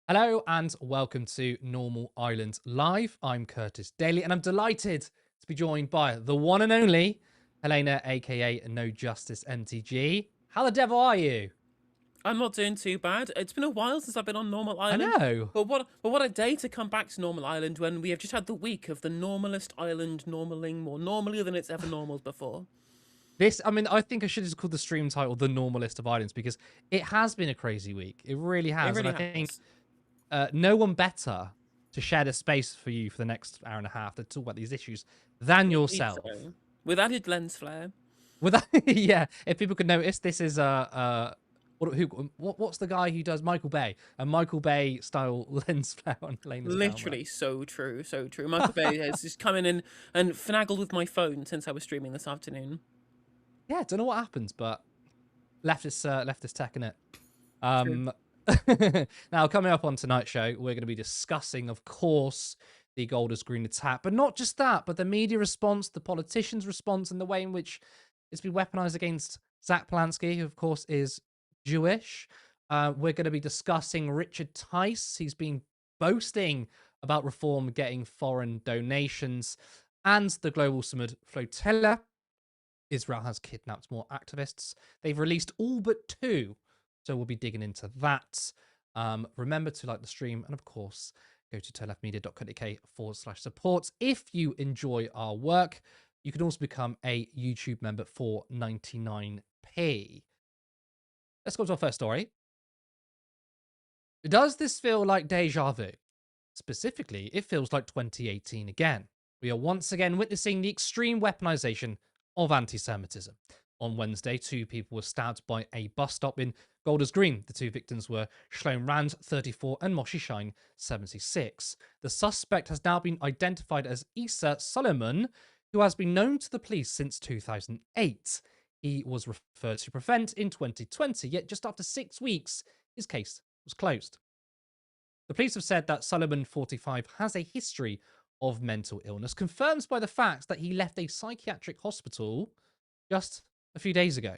Hello and welcome to Normal Island Live. I'm Curtis Daly and I'm delighted to be joined by the one and only Helena, aka NoJusticeMTG. How the devil are you? I'm not doing too bad. It's been a while since I've been on Normal I Island, know. but what a day to come back to Normal Island when we have just had the week of the normalest island normaling more normally than it's ever normaled before. I think I should just call the stream title The Normalist of Islands because it has been a crazy week. It really It has. And really I think has. no one better to share the space for you for the next hour and a half to talk about these issues than Indeed yourself. so. With added lens flare. With that, yeah, if people could notice, this is what's the guy who does Michael Bay? A Michael Bay style lens flare on Helena's camera. Literally so true, so true. Michael Bay has just come in and finagled with my phone since I was streaming this afternoon. Yeah, don't know what happens, but leftist tech in it. True. Um, now coming up on tonight's show, we're going to be discussing, of course, the Golders Green attack, but not just that, but the media response, the politicians' response, and the way in which it's been weaponized against Zack Polanski, who of course is Jewish. We're going to be discussing Richard Tice. He's been boasting about reform getting foreign donations, and the Global Summit Flotilla. Israel has kidnapped more activists. They've released all but two. So we'll be digging into that. Remember to like the stream. And of course, go to turleftmedia.co.uk/support. If you enjoy our work, you can also become a YouTube member for 99p. Let's go to our first story. Does this feel like deja vu? Specifically, it feels like 2018 again. We are once again witnessing the extreme weaponization of anti Semitism. On Wednesday, two people were stabbed by a bus stop in Golders Green. The two victims were Shlomo Rand, 34, and Moshe Shine, 76. The suspect has now been identified as Issa Solomon, who has been known to the police since 2008. He was referred to Prevent in 2020, yet just after 6 weeks, his case was closed. The police have said that Solomon, 45, has a history of mental illness, confirmed by the fact that he left a psychiatric hospital just a few days ago.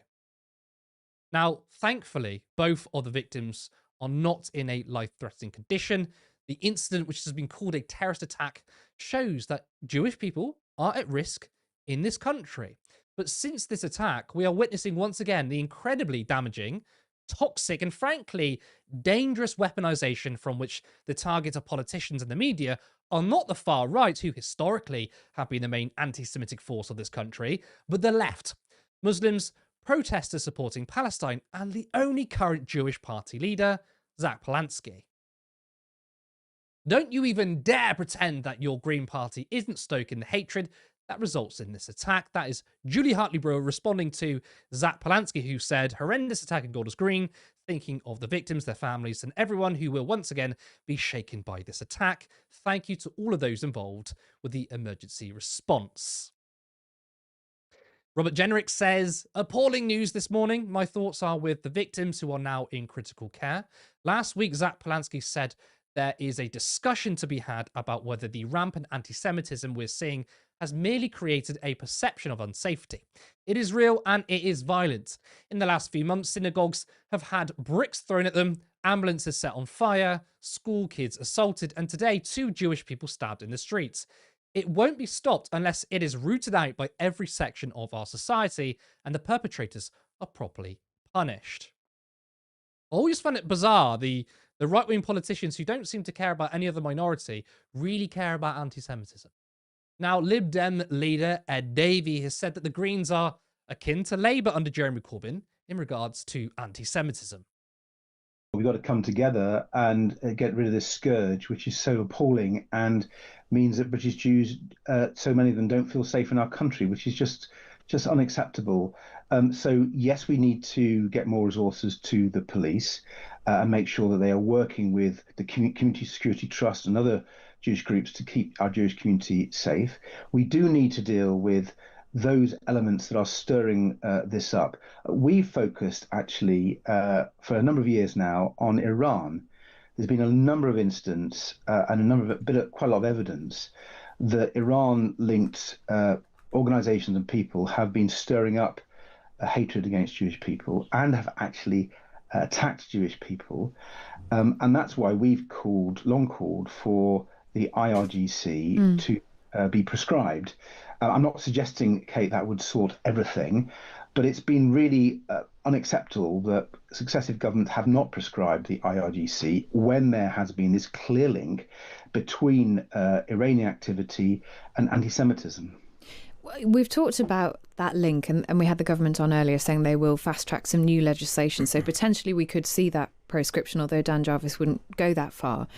Now, thankfully, both of the victims are not in a life-threatening condition. The incident, which has been called a terrorist attack, shows that Jewish people are at risk in this country. But since this attack, we are witnessing once again the incredibly damaging, toxic, and frankly dangerous weaponization from which the target of politicians and the media are not the far right, who historically have been the main anti Semitic force of this country, but the left. Muslims, protesters supporting Palestine, and the only current Jewish party leader, Zack Polanski. Don't you even dare pretend that your Green Party isn't stoking the hatred that results in this attack. That is Julie Hartley-Brewer responding to Zack Polanski, who said, horrendous attack in Golders Green, thinking of the victims, their families, and everyone who will once again be shaken by this attack. Thank you to all of those involved with the emergency response. Robert Jenrick says, appalling news this morning. My thoughts are with the victims who are now in critical care. Last week, Zack Polanski said there is a discussion to be had about whether the rampant anti-Semitism we're seeing has merely created a perception of unsafety. It is real and it is violent. In the last few months, synagogues have had bricks thrown at them, ambulances set on fire, school kids assaulted, and today, two Jewish people stabbed in the streets. It won't be stopped unless it is rooted out by every section of our society and the perpetrators are properly punished. I always find it bizarre the right-wing politicians who don't seem to care about any other minority really care about anti-Semitism. Now, Lib Dem leader Ed Davey has said that the Greens are akin to Labour under Jeremy Corbyn in regards to anti-Semitism. We've got to come together and get rid of this scourge, which is so appalling and means that British Jews, so many of them, don't feel safe in our country, which is just unacceptable. So yes, we need to get more resources to the police and make sure that they are working with the Community Security Trust and other Jewish groups to keep our Jewish community safe. We do need to deal with those elements that are stirring this up. We've focused actually for a number of years now on Iran. There's been a number of incidents and quite a lot of evidence that Iran-linked organizations and people have been stirring up hatred against Jewish people and have actually attacked Jewish people. And that's why we've long called for the IRGC to be prescribed. I'm not suggesting, Kate, that would sort everything, but it's been really unacceptable that successive governments have not prescribed the IRGC when there has been this clear link between Iranian activity and anti-Semitism. We've talked about that link, and we had the government on earlier saying they will fast track some new legislation. So potentially we could see that proscription, although Dan Jarvis wouldn't go that far.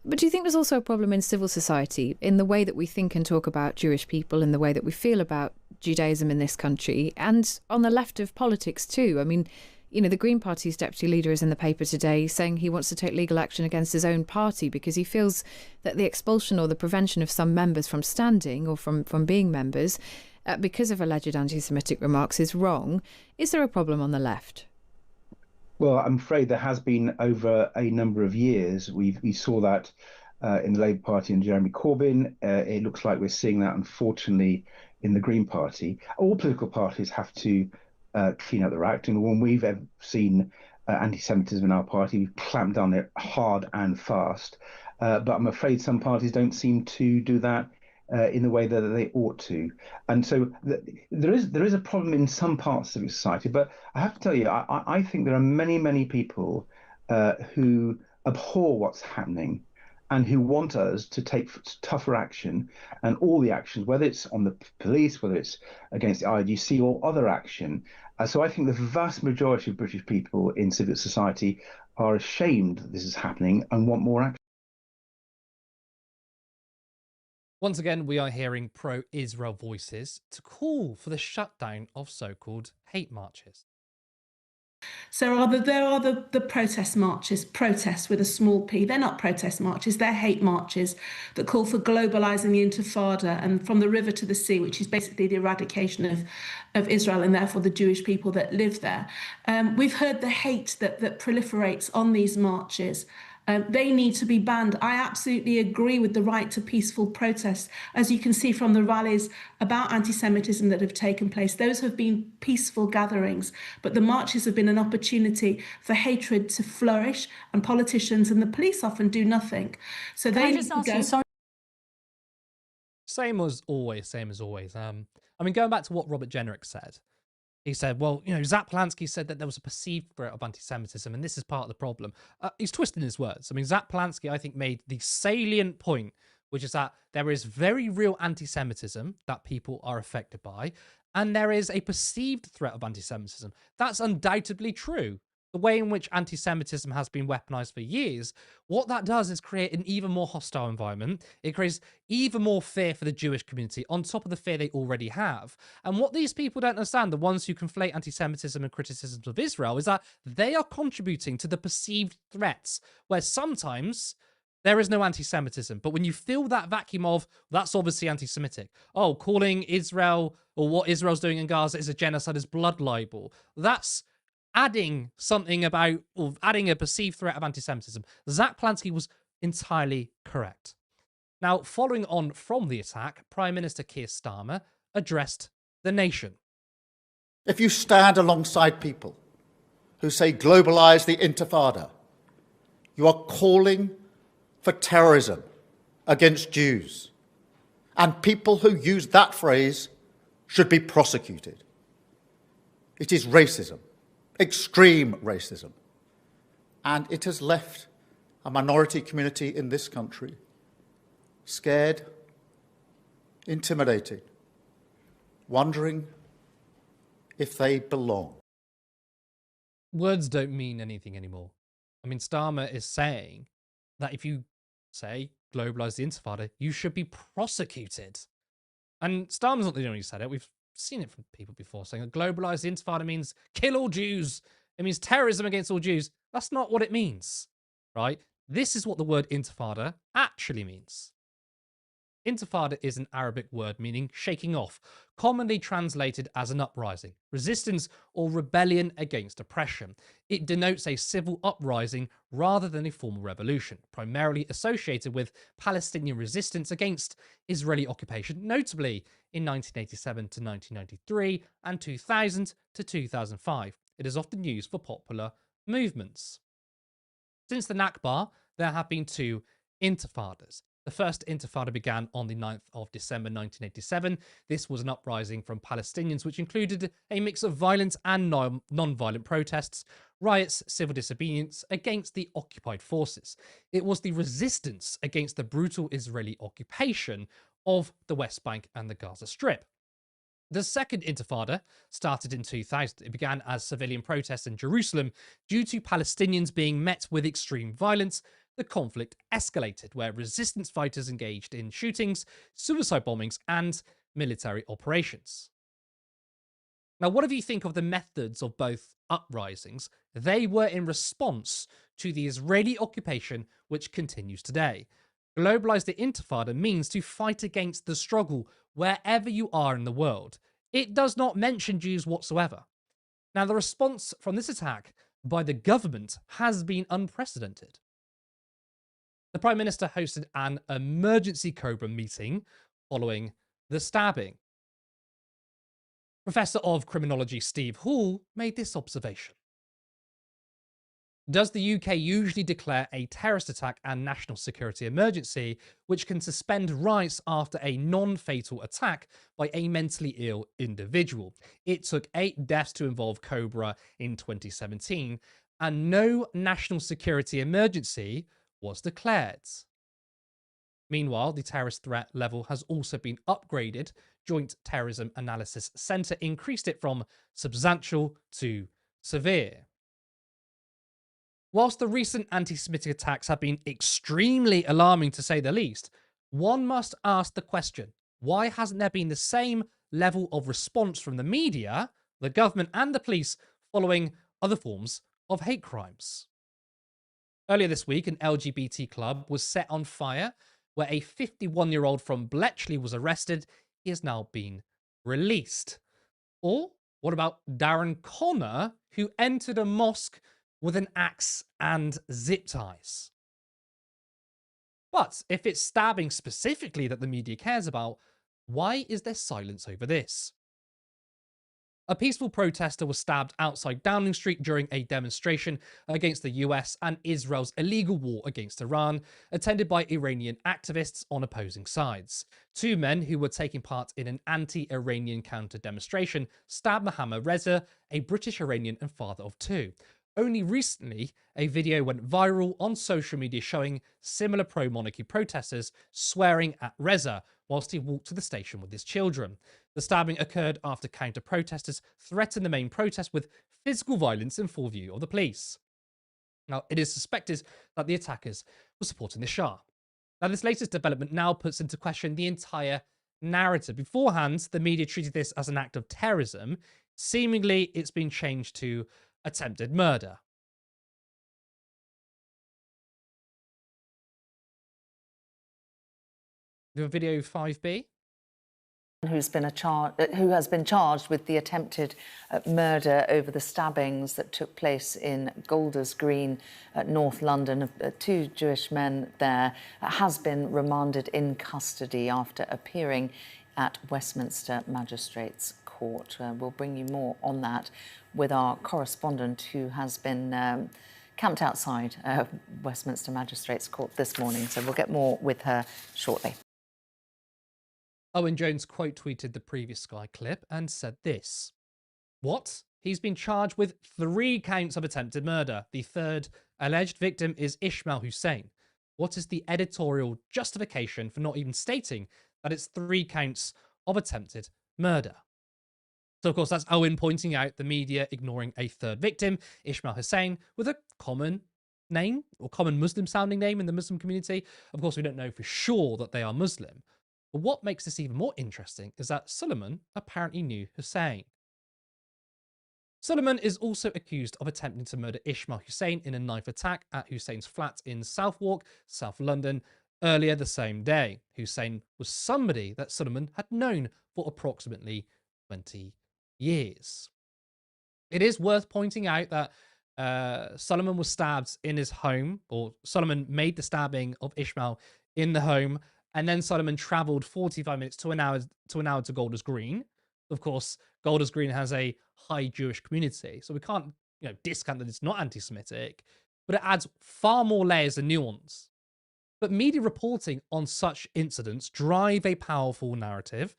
But do you think there's also a problem in civil society, in the way that we think and talk about Jewish people, in the way that we feel about Judaism in this country, and on the left of politics too? I mean, you know, the Green Party's deputy leader is in the paper today saying he wants to take legal action against his own party because he feels that the expulsion or the prevention of some members from standing or from being members because of alleged anti-Semitic remarks is wrong. Is there a problem on the left? Well, I'm afraid there has been over a number of years. We saw that in the Labour Party and Jeremy Corbyn. It looks like we're seeing that, unfortunately, in the Green Party. All political parties have to clean up their act. And when we've ever seen anti-Semitism in our party, we've clamped down it hard and fast. But I'm afraid some parties don't seem to do that in the way that they ought to. And so there is a problem in some parts of society. But I have to tell you, I think there are many, many people who abhor what's happening and who want us to take tougher action, and all the actions, whether it's on the police, whether it's against the IRGC or other action. So I think the vast majority of British people in civil society are ashamed that this is happening and want more action. Once again, we are hearing pro-Israel voices to call for the shutdown of so-called hate marches. So there are the protest marches, protests with a small p. They're not protest marches, they're hate marches that call for globalising the Intifada and from the river to the sea, which is basically the eradication of Israel and therefore the Jewish people that live there. We've heard the hate that proliferates on these marches. They need to be banned. I absolutely agree with the right to peaceful protest. As you can see from the rallies about anti-Semitism that have taken place, those have been peaceful gatherings, but the marches have been an opportunity for hatred to flourish, and politicians and the police often do nothing. So Can I just ask you, sorry. Same as always. I mean, going back to what Robert Jenrick said, he said, well, you know, Zack Polanski said that there was a perceived threat of anti-Semitism, and this is part of the problem. He's twisting his words. I mean, Zack Polanski, I think, made the salient point, which is that there is very real anti-Semitism that people are affected by, and there is a perceived threat of anti-Semitism. That's undoubtedly true. The way in which anti-Semitism has been weaponized for years, what that does is create an even more hostile environment. It creates even more fear for the Jewish community on top of the fear they already have. And what these people don't understand, the ones who conflate anti-Semitism and criticisms of Israel, is that they are contributing to the perceived threats, where sometimes there is no anti-Semitism. But when you fill that vacuum of, that's obviously anti-Semitic. Oh, calling Israel or what Israel's doing in Gaza is a genocide, is blood libel. That's adding something about, or adding a perceived threat of anti-Semitism. Zack Polanski was entirely correct. Now, following on from the attack, Prime Minister Keir Starmer addressed the nation. If you stand alongside people who say globalise the Intifada, you are calling for terrorism against Jews. And people who use that phrase should be prosecuted. It is racism. Extreme racism. And it has left a minority community in this country scared, intimidated, wondering if they belong. Words don't mean anything anymore. I mean, Starmer is saying that if you say globalise the Intifada, you should be prosecuted. And Starmer's not the only one who said it. We've seen it from people before saying that globalise the Intifada means kill all Jews. It means terrorism against all Jews. That's not what it means, right? This is what the word Intifada actually means. Intifada is an Arabic word meaning shaking off, commonly translated as an uprising, resistance or rebellion against oppression. It denotes a civil uprising rather than a formal revolution, primarily associated with Palestinian resistance against Israeli occupation, notably in 1987 to 1993 and 2000 to 2005. It is often used for popular movements. Since the Nakba, there have been 2 intifadas. The first intifada began on the 9th of December 1987. This was an uprising from Palestinians which included a mix of violent and non-violent protests, riots, civil disobedience against the occupied forces. It was the resistance against the brutal Israeli occupation of the West Bank and the Gaza Strip. The second intifada started in 2000. It began as civilian protests in Jerusalem due to Palestinians being met with extreme violence. The conflict escalated, where resistance fighters engaged in shootings, suicide bombings, and military operations. Now, what do you think of the methods of both uprisings? They were in response to the Israeli occupation, which continues today. Globalize the Intifada means to fight against the struggle wherever you are in the world. It does not mention Jews whatsoever. Now, the response from this attack by the government has been unprecedented. The Prime Minister hosted an emergency Cobra meeting following the stabbing. Professor of Criminology Steve Hall made this observation. Does the UK usually declare a terrorist attack and national security emergency, which can suspend rights after a non-fatal attack by a mentally ill individual? It took 8 deaths to involve Cobra in 2017, and no national security emergency was declared. Meanwhile, the terrorist threat level has also been upgraded. Joint Terrorism Analysis Centre increased it from substantial to severe. Whilst the recent anti-Semitic attacks have been extremely alarming to say the least, one must ask the question, why hasn't there been the same level of response from the media, the government and the police following other forms of hate crimes? Earlier this week, an LGBT club was set on fire where a 51-year-old from Bletchley was arrested. He has now been released. Or what about Darren Connor, who entered a mosque with an axe and zip ties? But if it's stabbing specifically that the media cares about, why is there silence over this? A peaceful protester was stabbed outside Downing Street during a demonstration against the US and Israel's illegal war against Iran, attended by Iranian activists on opposing sides. 2 men who were taking part in an anti-Iranian counter-demonstration stabbed Mohammad Reza, a British Iranian and father of 2. Only recently, a video went viral on social media showing similar pro-monarchy protesters swearing at Reza whilst he walked to the station with his children. The stabbing occurred after counter-protesters threatened the main protest with physical violence in full view of the police. Now, it is suspected that the attackers were supporting the Shah. Now, this latest development now puts into question the entire narrative. Beforehand, the media treated this as an act of terrorism. Seemingly, it's been changed to attempted murder. The video 5B. Who has been charged with the attempted murder over the stabbings that took place in Golders Green, North London. 2 Jewish men there, has been remanded in custody after appearing at Westminster Magistrates Court. We'll bring you more on that with our correspondent who has been camped outside Westminster Magistrates Court this morning. So we'll get more with her shortly. Owen Jones quote tweeted the previous Sky clip and said this. What? He's been charged with 3 counts of attempted murder. The third alleged victim is Ismail Hussein. What is the editorial justification for not even stating that it's 3 counts of attempted murder? So, of course, that's Owen pointing out the media ignoring a third victim, Ismail Hussein, with a common name or common Muslim-sounding name in the Muslim community. Of course, we don't know for sure that they are Muslim. But what makes this even more interesting is that Suleiman apparently knew Hussein. Suleiman is also accused of attempting to murder Ismail Hussein in a knife attack at Hussein's flat in Southwark, South London, earlier the same day. Hussein was somebody that Suleiman had known for approximately 20 years. It is worth pointing out that Suleiman was stabbed in his home, or Suleiman made the stabbing of Ismail in the home, and then Suleiman travelled 45 minutes to an hour to Golders Green. Of course, Golders Green has a high Jewish community, so we can't discount that it's not anti-Semitic, but it adds far more layers and nuance. But media reporting on such incidents drive a powerful narrative.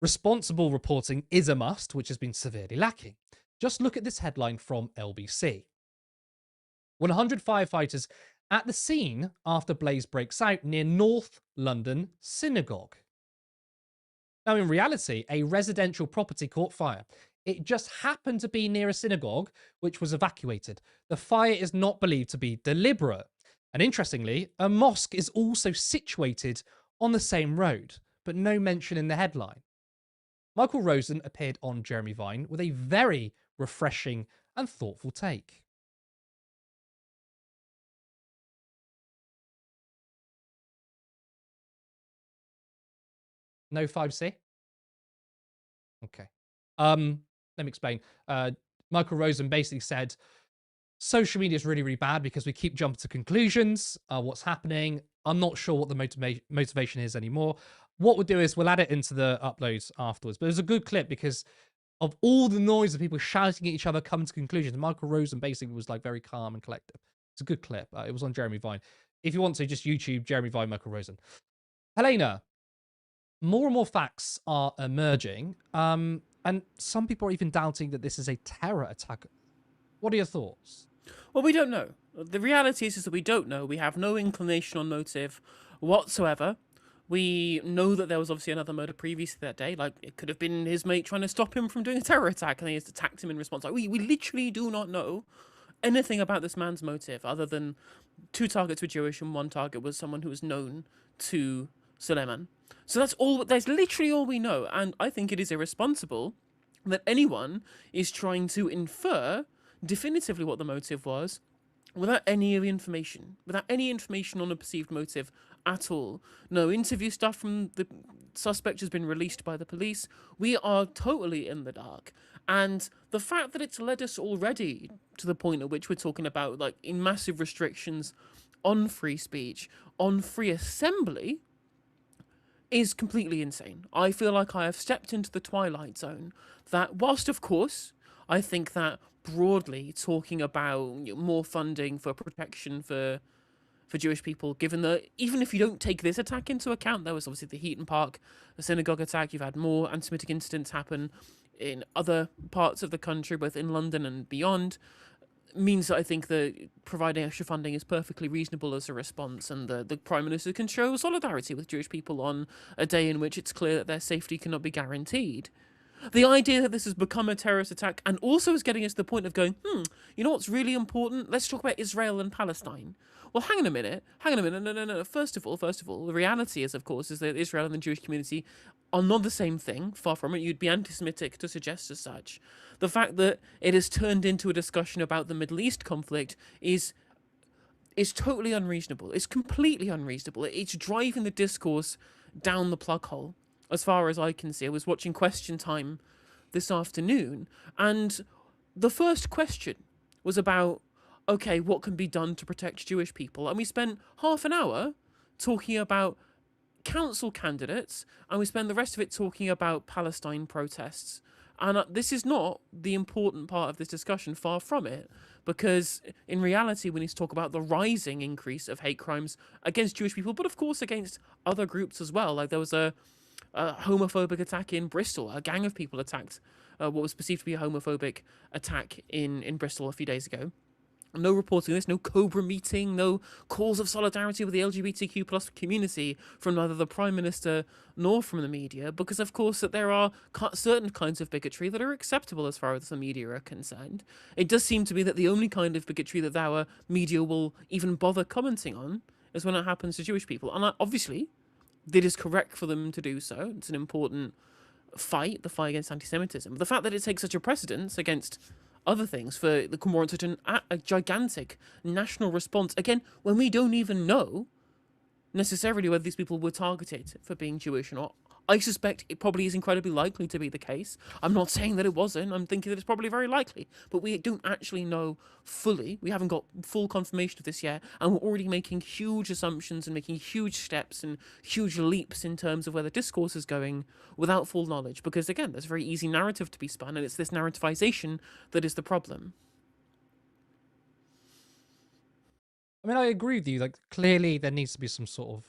Responsible reporting is a must, which has been severely lacking. Just look at this headline from LBC. 100 firefighters at the scene after blaze breaks out near North London synagogue. Now, in reality, a residential property caught fire. It just happened to be near a synagogue, which was evacuated. The fire is not believed to be deliberate. And interestingly, a mosque is also situated on the same road, but no mention in the headline. Michael Rosen appeared on Jeremy Vine with a very refreshing and thoughtful take. No 5C? Okay. Let me explain. Michael Rosen basically said, social media is really, really bad because we keep jumping to conclusions. What's happening? I'm not sure what the motivation is anymore. What we'll do is we'll add it into the uploads afterwards. But it was a good clip because of all the noise of people shouting at each other, coming to conclusions. Michael Rosen basically was like very calm and collective. It's a good clip. It was on Jeremy Vine. If you want to, just YouTube Jeremy Vine, Michael Rosen. Helena, more and more facts are emerging. And some people are even doubting that this is a terror attack. What are your thoughts? Well, we don't know. The reality is that we don't know. We have no inclination on motive whatsoever. We know that there was obviously another murder previously that day. Like, it could have been his mate trying to stop him from doing a terror attack, and he just attacked him in response. Like, we literally do not know anything about this man's motive other than 2 targets were Jewish and 1 target was someone who was known to Suleiman. So that's literally all we know. And I think it is irresponsible that anyone is trying to infer definitively what the motive was without any information on a perceived motive at all. No interview stuff from the suspect has been released by the police. We are totally in the dark. And the fact that it's led us already to the point at which we're talking about like in massive restrictions on free speech, on free assembly, is completely insane. I feel like I have stepped into the twilight zone. That whilst of course I think that broadly talking about more funding for protection for Jewish people, given that even if you don't take this attack into account, there was obviously the Heaton Park, the synagogue attack, you've had more anti-Semitic incidents happen in other parts of the country, both in London and beyond, means that I think that providing extra funding is perfectly reasonable as a response, and the Prime Minister can show solidarity with Jewish people on a day in which it's clear that their safety cannot be guaranteed. The idea that this has become a terrorist attack and also is getting us to the point of going, you know what's really important? Let's talk about Israel and Palestine. Well, hang on a minute. No. First of all, the reality is, of course, is that Israel and the Jewish community are not the same thing. Far from it. You'd be anti-Semitic to suggest as such. The fact that it has turned into a discussion about the Middle East conflict is totally unreasonable. It's completely unreasonable. It's driving the discourse down the plug hole, as far as I can see. I was watching Question Time this afternoon, and the first question was about, okay, what can be done to protect Jewish people? And we spent half an hour talking about council candidates, and we spent the rest of it talking about Palestine protests. And this is not the important part of this discussion, far from it, because in reality we need to talk about the rising increase of hate crimes against Jewish people, but of course against other groups as well. Like there was a homophobic attack in Bristol. A gang of people attacked what was perceived to be a homophobic attack in Bristol a few days ago. No reporting of this, no Cobra meeting, no calls of solidarity with the LGBTQ plus community from neither the Prime Minister nor from the media, because of course that there are certain kinds of bigotry that are acceptable as far as the media are concerned. It does seem to be that the only kind of bigotry that our media will even bother commenting on is when it happens to Jewish people. And obviously, it is correct for them to do so. It's an important fight, the fight against anti-Semitism. But the fact that it takes such a precedence against other things for the warrant such a gigantic national response, again, when we don't even know necessarily whether these people were targeted for being Jewish or not. I suspect it probably is incredibly likely to be the case. I'm not saying that it wasn't. I'm thinking that it's probably very likely. But we don't actually know fully. We haven't got full confirmation of this yet. And we're already making huge assumptions and making huge steps and huge leaps in terms of where the discourse is going without full knowledge. Because, again, there's a very easy narrative to be spun. And it's this narrativization that is the problem. I mean, I agree with you. Like, clearly there needs to be some sort of.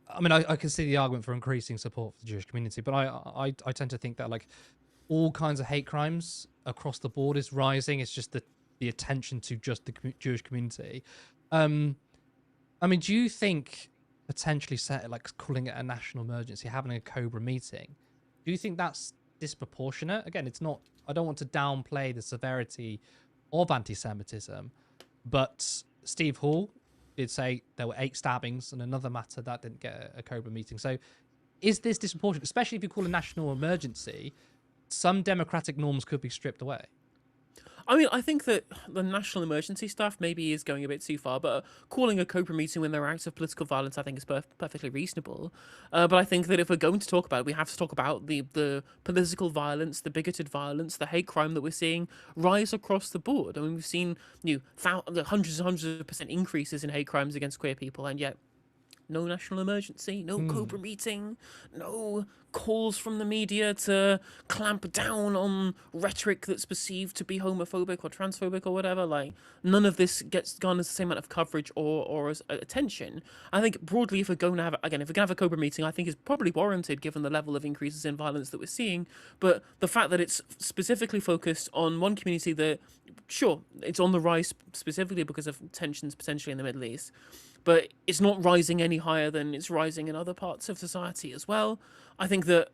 I mean, I can see the argument for increasing support for the Jewish community, but I tend to think that like all kinds of hate crimes across the board is rising. It's just the attention to just the Jewish community. I mean, do you think potentially like calling it a national emergency, having a Cobra meeting, do you think that's disproportionate? Again, it's not. I don't want to downplay the severity of anti-Semitism, but Steve Hall did say there were 8 stabbings and another matter that didn't get a Cobra meeting. So is this disproportionate, especially if you call a national emergency? Some democratic norms could be stripped away. I mean, I think that the national emergency stuff maybe is going a bit too far, but calling a Cobra meeting when there are acts of political violence, I think, is perfectly reasonable. But I think that if we're going to talk about it, we have to talk about the political violence, the bigoted violence, the hate crime that we're seeing rise across the board. I mean, we've seen hundreds and hundreds of % increases in hate crimes against queer people, and yet no national emergency, no Cobra meeting, no calls from the media to clamp down on rhetoric that's perceived to be homophobic or transphobic or whatever. Like, none of this garners the same amount of coverage or as attention. I think broadly, if we're going to have a Cobra meeting, I think it's probably warranted given the level of increases in violence that we're seeing. But the fact that it's specifically focused on one community that, sure, it's on the rise specifically because of tensions potentially in the Middle East, but it's not rising any higher than it's rising in other parts of society as well. I think that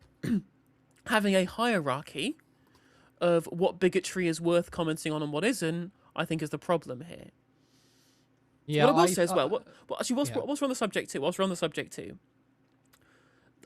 having a hierarchy of what bigotry is worth commenting on and what isn't, I think is the problem here. Yeah, what I will say as well, whilst we're on the subject too,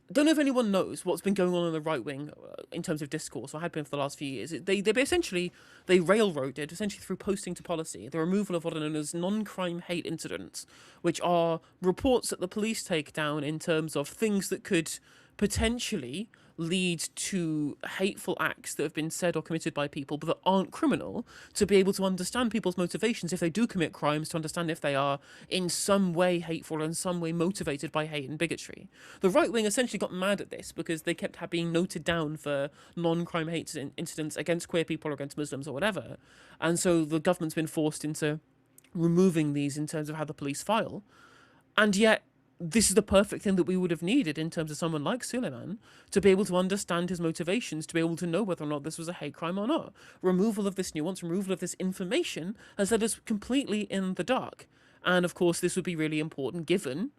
I don't know if anyone knows what's been going on in the right wing in terms of discourse, or had been for the last few years. They railroaded, essentially through posting to policy, the removal of what are known as non-crime hate incidents, which are reports that the police take down in terms of things that could potentially lead to hateful acts that have been said or committed by people but that aren't criminal, to be able to understand people's motivations if they do commit crimes, to understand if they are in some way hateful or in some way motivated by hate and bigotry. The right wing essentially got mad at this because they kept being noted down for non-crime hate incidents against queer people or against Muslims or whatever, and so the government's been forced into removing these in terms of how the police file. And yet this is the perfect thing that we would have needed in terms of someone like Suleiman, to be able to understand his motivations, to be able to know whether or not this was a hate crime or not. Removal of this nuance, removal of this information has led us completely in the dark. And of course, this would be really important given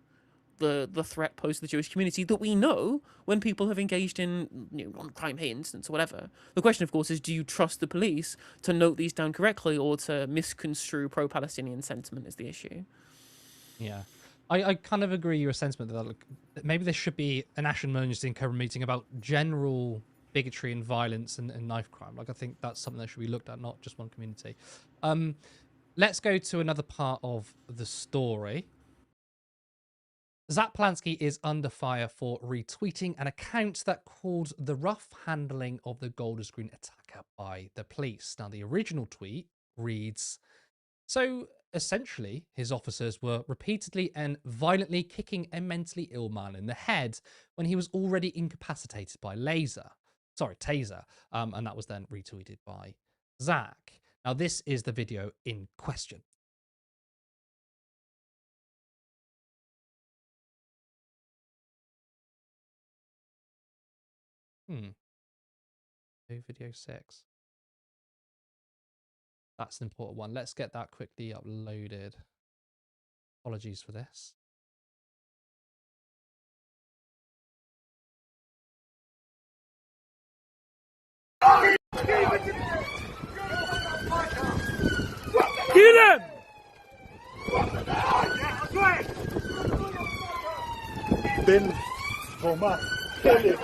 the threat posed to the Jewish community that we know when people have engaged in non-crime hate incidents or whatever. The question, of course, is do you trust the police to note these down correctly or to misconstrue pro-Palestinian sentiment is the issue. Yeah. I kind of agree with your sentiment that maybe there should be a national emergency and Cobra meeting about general bigotry and violence and knife crime. Like, I think that's something that should be looked at, not just one community. Let's go to another part of the story. Zack Polanski is under fire for retweeting an account that called the rough handling of the Golders Green attacker by the police. Now, the original tweet reads, so essentially, his officers were repeatedly and violently kicking a mentally ill man in the head when he was already incapacitated by taser. And that was then retweeted by Zack. Now, this is the video in question. Video 6. That's an important one. Let's get that quickly uploaded. Apologies for this. Kill him! Bin Thomas. Kill him.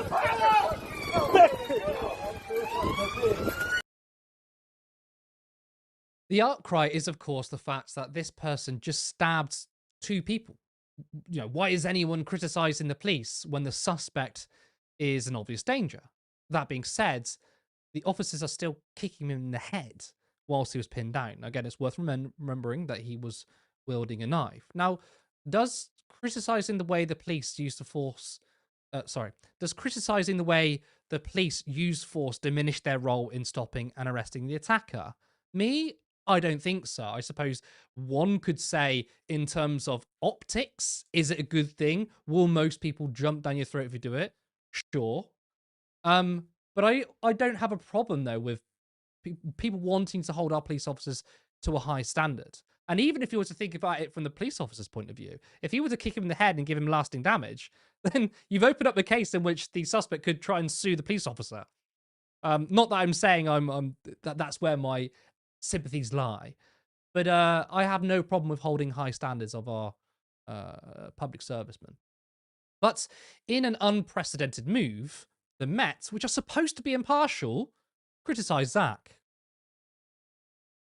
The outcry is, of course, the fact that this person just stabbed 2 people. Why is anyone criticizing the police when the suspect is an obvious danger? That being said, the officers are still kicking him in the head whilst he was pinned down. Again, it's worth remembering that he was wielding a knife. Now, does criticizing the way the police use force diminish their role in stopping and arresting the attacker? Me, I don't think so. I suppose one could say, in terms of optics, is it a good thing? Will most people jump down your throat if you do it? Sure. But I don't have a problem though with people wanting to hold our police officers to a high standard. And even if you were to think about it from the police officer's point of view, if you were to kick him in the head and give him lasting damage, then you've opened up a case in which the suspect could try and sue the police officer. Not that I'm saying that's where my sympathies lie, but I have no problem with holding high standards of our public servicemen. But in an unprecedented move, the Met, which are supposed to be impartial, criticised Zack.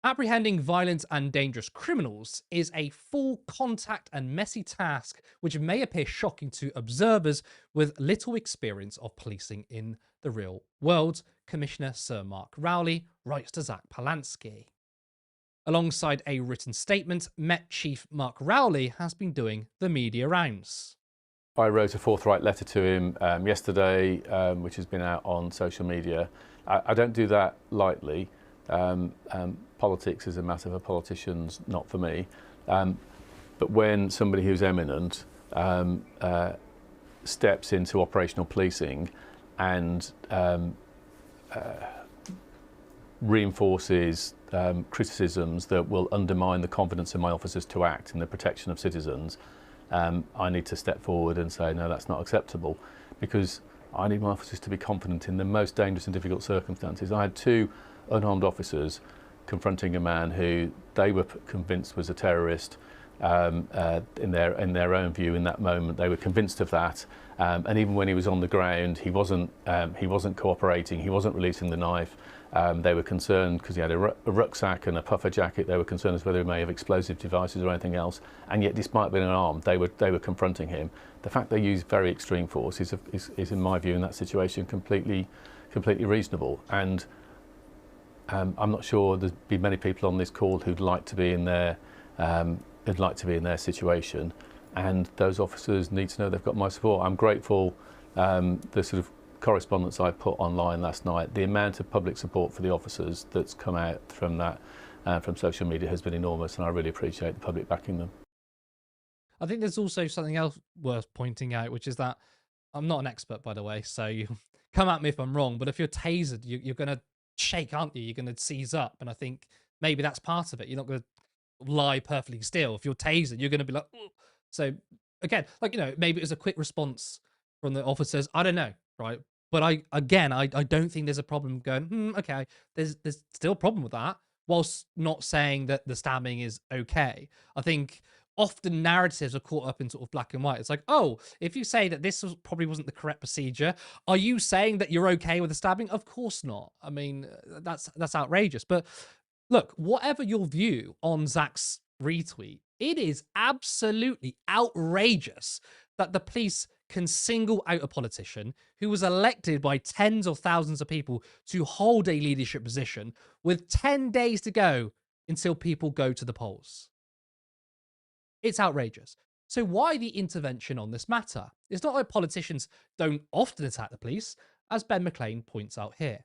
Apprehending violent and dangerous criminals is a full contact and messy task which may appear shocking to observers with little experience of policing in the real world, Commissioner Sir Mark Rowley writes to Zack Polanski. Alongside a written statement, Met Chief Mark Rowley has been doing the media rounds. I wrote a forthright letter to him yesterday, which has been out on social media. I don't do that lightly. Politics is a matter for politicians, not for me. But when somebody who's eminent steps into operational policing and reinforces criticisms that will undermine the confidence of my officers to act in the protection of citizens, I need to step forward and say, no, that's not acceptable, because I need my officers to be confident in the most dangerous and difficult circumstances. I had two unarmed officers confronting a man who they were convinced was a terrorist in their own view in that moment. They were convinced of that, and even when he was on the ground, he wasn't cooperating. He wasn't releasing the knife. They were concerned because he had a rucksack and a puffer jacket. They were concerned as whether he may have explosive devices or anything else. And yet, despite being unarmed, they were confronting him. The fact they used very extreme force is in my view, in that situation, completely reasonable. And I'm not sure there'd be many people on this call who'd like to be in their situation. And those officers need to know they've got my support. I'm grateful. The sort of correspondence I put online last night, the amount of public support for the officers that's come out from that, from social media, has been enormous, and I really appreciate the public backing them. I think there's also something else worth pointing out, which is that I'm not an expert, by the way, so you come at me if I'm wrong, but if you're tasered, you're going to shake, aren't you? You're going to seize up, and I think maybe that's part of it. You're not going to lie perfectly still. If you're tasered, you're going to be like, ugh. So again, like, maybe it was a quick response from the officers. I don't know, right? But I don't think there's a problem going, okay, there's still a problem with that, whilst not saying that the stabbing is okay. I think often narratives are caught up in sort of black and white. It's like, oh, if you say that this probably wasn't the correct procedure, are you saying that you're okay with the stabbing? Of course not. I mean, that's outrageous. But look, whatever your view on Zack's retweet, it is absolutely outrageous that the police can single out a politician who was elected by tens of thousands of people to hold a leadership position with 10 days to go until people go to the polls. It's outrageous. So why the intervention on this matter? It's not like politicians don't often attack the police, as Ben McLean points out here.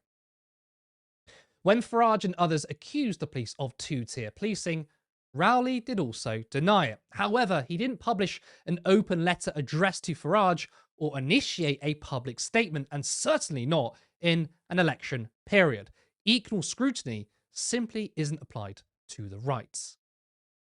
When Farage and others accused the police of two-tier policing, Rowley did also deny it. However, he didn't publish an open letter addressed to Farage or initiate a public statement, and certainly not in an election period. Equal scrutiny simply isn't applied to the right.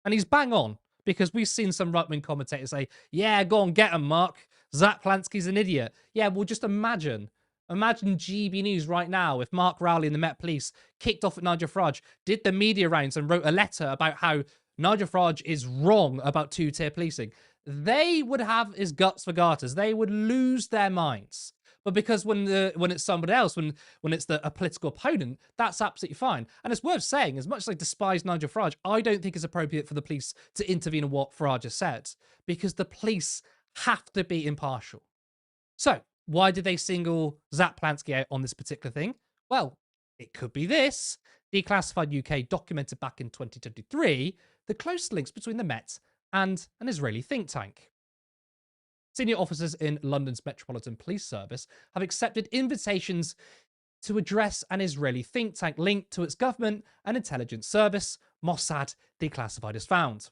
And he's bang on, because we've seen some right-wing commentators say, yeah, go on, get him, Mark. Zack Polanski's an idiot. Yeah, well, just imagine GB News right now if Mark Rowley and the Met Police kicked off at Nigel Farage, did the media rounds and wrote a letter about how Nigel Farage is wrong about two-tier policing. They would have his guts for garters. They would lose their minds. But because when it's somebody else, when it's a political opponent, that's absolutely fine. And it's worth saying, as much as I despise Nigel Farage, I don't think it's appropriate for the police to intervene in what Farage has said, because the police have to be impartial. So why did they single Zack Polanski out on this particular thing? Well, it could be this. Declassified UK documented back in 2023 the close links between the Met and an Israeli think tank. Senior officers in London's Metropolitan Police Service have accepted invitations to address an Israeli think tank linked to its government and intelligence service Mossad declassified as found.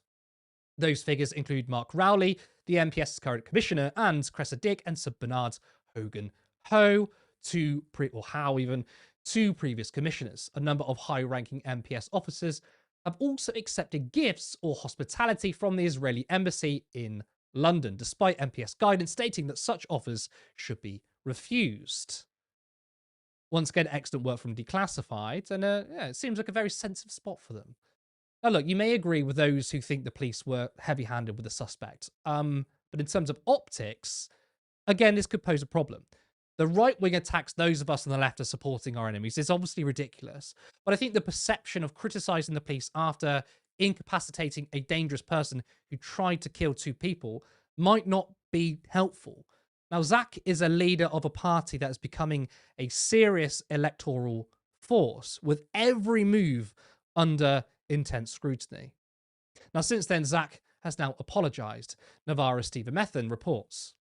Those figures include Mark Rowley, the MPS's current commissioner, and Cressida Dick and Sir Bernard Hogan Howe, two previous commissioners. A number of high-ranking MPS officers have also accepted gifts or hospitality from the Israeli embassy in London, despite MPS guidance stating that such offers should be refused. Once again, excellent work from Declassified, and it seems like a very sensitive spot for them. Now, look, you may agree with those who think the police were heavy-handed with the suspect, but in terms of optics, again, this could pose a problem. The right wing attacks those of us on the left as supporting our enemies is obviously ridiculous, but I think the perception of criticising the police after incapacitating a dangerous person who tried to kill two people might not be helpful. Now, Zack is a leader of a party that is becoming a serious electoral force, with every move under intense scrutiny. Now, since then, Zack has now apologised, Navarra Stephen Methan reports.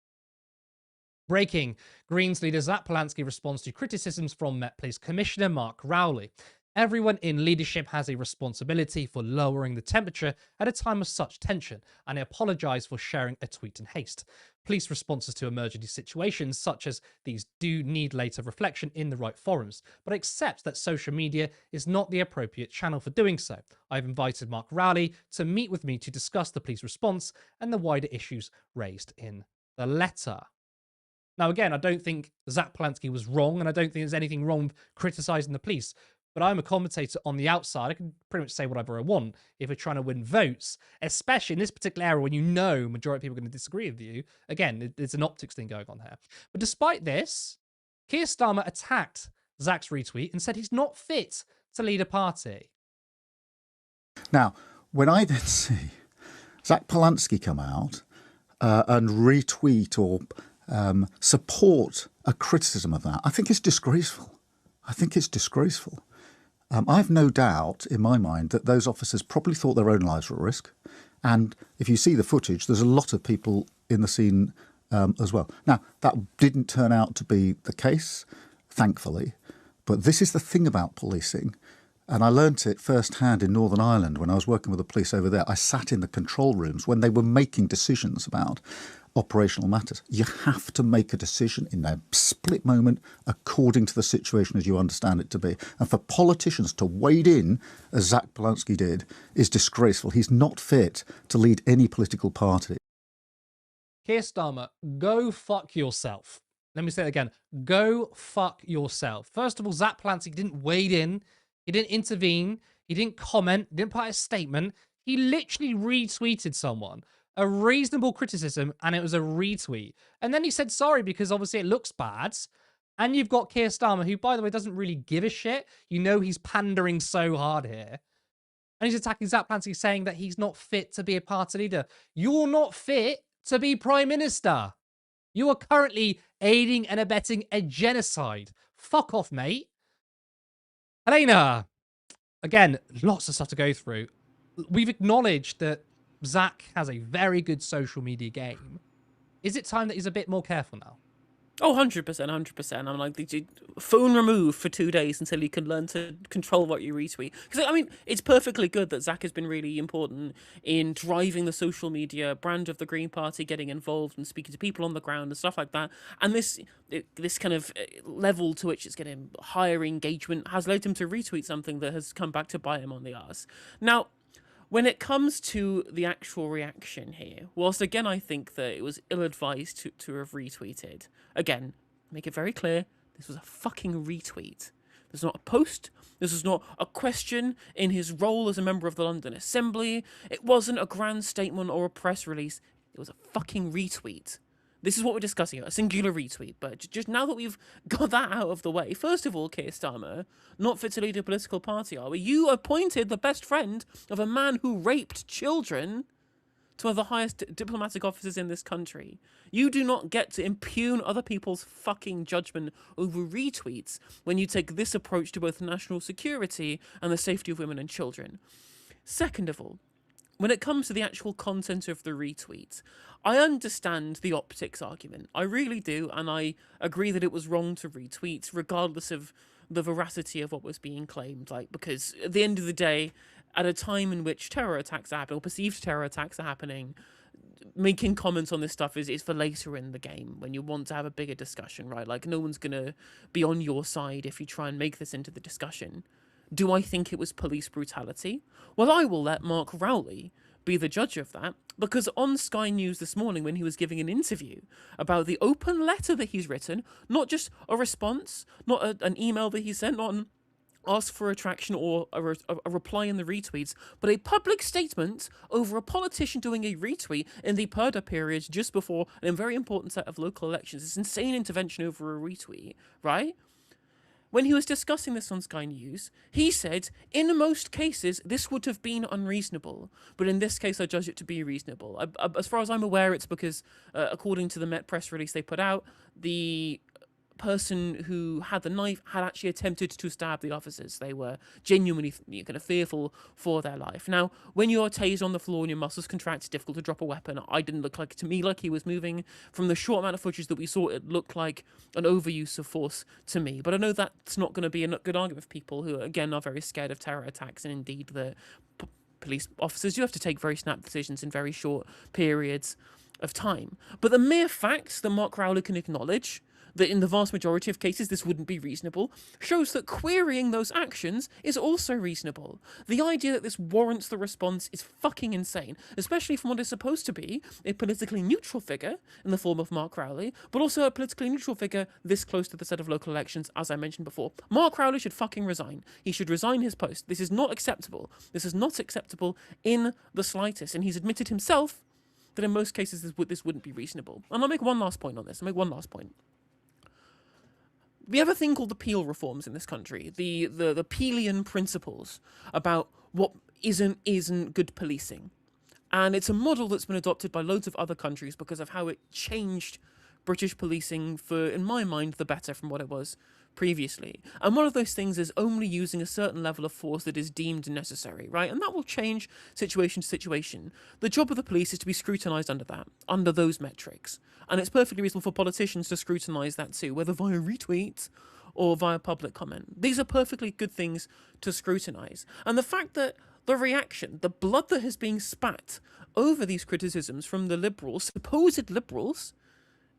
Breaking, Greens leader Zack Polanski responds to criticisms from Met Police Commissioner Mark Rowley. Everyone in leadership has a responsibility for lowering the temperature at a time of such tension, and I apologise for sharing a tweet in haste. Police responses to emergency situations such as these do need later reflection in the right forums, but I accept that social media is not the appropriate channel for doing so. I've invited Mark Rowley to meet with me to discuss the police response and the wider issues raised in the letter. Now, again, I don't think Zack Polanski was wrong, and I don't think there's anything wrong with criticising the police. But I'm a commentator on the outside. I can pretty much say whatever I want if we're trying to win votes, especially in this particular era when you know majority of people are going to disagree with you. Again, there's an optics thing going on here. But despite this, Keir Starmer attacked Zack's retweet and said he's not fit to lead a party. Now, when I then see Zack Polanski come out and retweet or support a criticism of that, I think it's disgraceful. I have no doubt in my mind that those officers probably thought their own lives were at risk. And if you see the footage, there's a lot of people in the scene as well. Now, that didn't turn out to be the case, thankfully. But this is the thing about policing. And I learnt it firsthand in Northern Ireland when I was working with the police over there. I sat in the control rooms when they were making decisions about operational matters. You have to make a decision in a split moment according to the situation as you understand it to be. And for politicians to wade in, as Zack Polanski did, is disgraceful. He's not fit to lead any political party. Keir Starmer, go fuck yourself. Let me say it again. Go fuck yourself. First of all, Zack Polanski didn't wade in. He didn't intervene. He didn't comment. He didn't put out a statement. He literally retweeted someone. A reasonable criticism, and it was a retweet. And then he said sorry because obviously it looks bad. And you've got Keir Starmer, who, by the way, doesn't really give a shit. You know he's pandering so hard here. And he's attacking Zack Polanski, saying that he's not fit to be a party leader. You're not fit to be Prime Minister. You are currently aiding and abetting a genocide. Fuck off, mate. Helena. Again, lots of stuff to go through. We've acknowledged that Zack has a very good social media game. Is it time that he's a bit more careful now? Oh, 100%, 100%. I'm like, phone removed for 2 days until you can learn to control what you retweet. Because, I mean, it's perfectly good that Zack has been really important in driving the social media brand of the Green Party, getting involved and speaking to people on the ground and stuff like that. And this kind of level to which it's getting higher engagement has led him to retweet something that has come back to bite him on the arse. Now, when it comes to the actual reaction here, whilst again I think that it was ill-advised to have retweeted, again, make it very clear, this was a fucking retweet. This was not a post, this was not a question in his role as a member of the London Assembly, it wasn't a grand statement or a press release, it was a fucking retweet. This is what we're discussing here, a singular retweet. But just now that we've got that out of the way, first of all, Keir Starmer, not fit to lead a political party, are we? You appointed the best friend of a man who raped children to one of the highest diplomatic offices in this country. You do not get to impugn other people's fucking judgment over retweets when you take this approach to both national security and the safety of women and children. Second of all, when it comes to the actual content of the retweet, I understand the optics argument. I really do, and I agree that it was wrong to retweet, regardless of the veracity of what was being claimed. Like, because at the end of the day, at a time in which terror attacks are happening, or perceived terror attacks are happening, making comments on this stuff is for later in the game, when you want to have a bigger discussion, right? Like, no one's going to be on your side if you try and make this into the discussion. Do I think it was police brutality? Well, I will let Mark Rowley be the judge of that, because on Sky News this morning, when he was giving an interview about the open letter that he's written, not just a response, not an email that he sent, not an ask for a traction or a reply in the retweets, but a public statement over a politician doing a retweet in the Purdah period just before a very important set of local elections. This insane intervention over a retweet, right? When he was discussing this on Sky News, he said, in most cases, this would have been unreasonable, but in this case, I judge it to be reasonable. As far as I'm aware, it's because, according to the Met press release they put out, the person who had the knife had actually attempted to stab the officers. They were genuinely kind of fearful for their life. Now, when you're tased on the floor and your muscles contract, it's difficult to drop a weapon. I didn't look like, to me, like he was moving. From the short amount of footage that we saw, it looked like an overuse of force to me. But I know that's not going to be a good argument for people who, again, are very scared of terror attacks, and indeed the police officers do have to take very snap decisions in very short periods of time. But the mere fact that Mark Rowley can acknowledge that in the vast majority of cases this wouldn't be reasonable, shows that querying those actions is also reasonable. The idea that this warrants the response is fucking insane, especially from what is supposed to be a politically neutral figure in the form of Mark Rowley, but also a politically neutral figure this close to the set of local elections, as I mentioned before. Mark Rowley should fucking resign. He should resign his post. This is not acceptable. This is not acceptable in the slightest, and he's admitted himself that in most cases this wouldn't be reasonable. And I'll make one last point on this. We have a thing called the Peel reforms in this country, the Peelian principles about what isn't good policing. And it's a model that's been adopted by loads of other countries because of how it changed British policing for, in my mind, the better from what it was previously. And one of those things is only using a certain level of force that is deemed necessary, right? And that will change situation to situation. The job of the police is to be scrutinised under those metrics. And it's perfectly reasonable for politicians to scrutinise that too, whether via retweets or via public comment. These are perfectly good things to scrutinise. And the fact that the reaction, the blood that has been spat over these criticisms from the liberals, supposed liberals,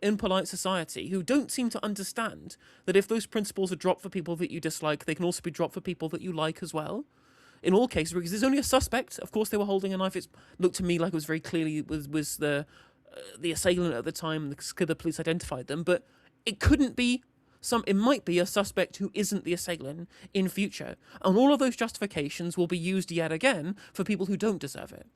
in polite society, who don't seem to understand that if those principles are dropped for people that you dislike, they can also be dropped for people that you like as well. In all cases, because there's only a suspect. Of course, they were holding a knife. It looked to me like it was very clearly was the assailant at the time. The police identified them, but it couldn't be it might be a suspect who isn't the assailant in future, and all of those justifications will be used yet again for people who don't deserve it.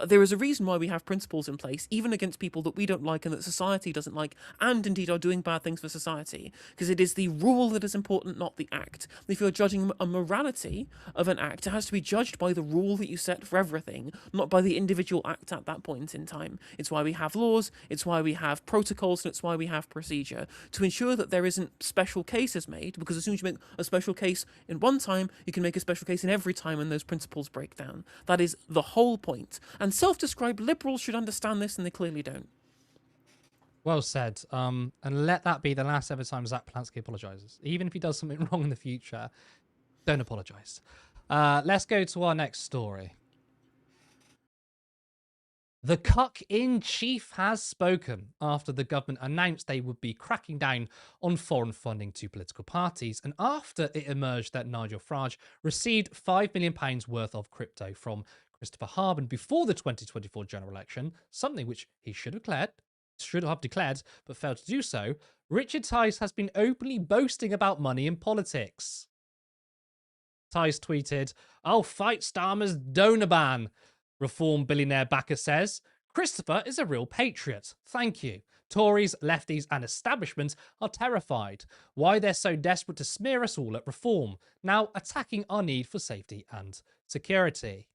There is a reason why we have principles in place, even against people that we don't like and that society doesn't like, and indeed are doing bad things for society, because it is the rule that is important, not the act. If you're judging a morality of an act, it has to be judged by the rule that you set for everything, not by the individual act at that point in time. It's why we have laws, it's why we have protocols, and it's why we have procedure, to ensure that there isn't special cases made, because as soon as you make a special case in one time, you can make a special case in every time when those principles break down. That is the whole point. And self-described liberals should understand this, and they clearly don't. Well said. And let that be the last ever time Zack Polanski apologises. Even if he does something wrong in the future, don't apologise. Let's go to our next story. The cuck-in-chief has spoken after the government announced they would be cracking down on foreign funding to political parties, and after it emerged that Nigel Farage received £5 million worth of crypto from Christopher Harbin before the 2024 general election, something which he should have declared, but failed to do so. Richard Tice has been openly boasting about money in politics. Tice tweeted, "I'll fight Starmer's donor ban." Reform billionaire backer says, "Christopher is a real patriot. Thank you. Tories, lefties and establishment are terrified. Why they're so desperate to smear us all at Reform, now attacking our need for safety and security."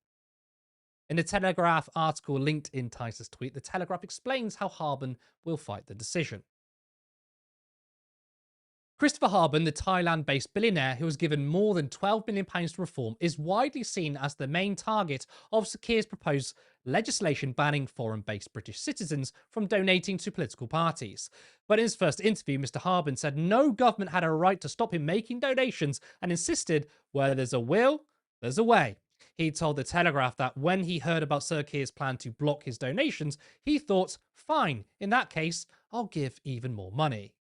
In a Telegraph article linked in Tice's tweet, the Telegraph explains how Harbin will fight the decision. Christopher Harbin, the Thailand-based billionaire who was given more than £12 million to Reform, is widely seen as the main target of Sir Keir's proposed legislation banning foreign-based British citizens from donating to political parties. But in his first interview, Mr. Harbin said no government had a right to stop him making donations and insisted where there's a will, there's a way. He told The Telegraph that when he heard about Sir Keir's plan to block his donations, he thought, fine, in that case, I'll give even more money.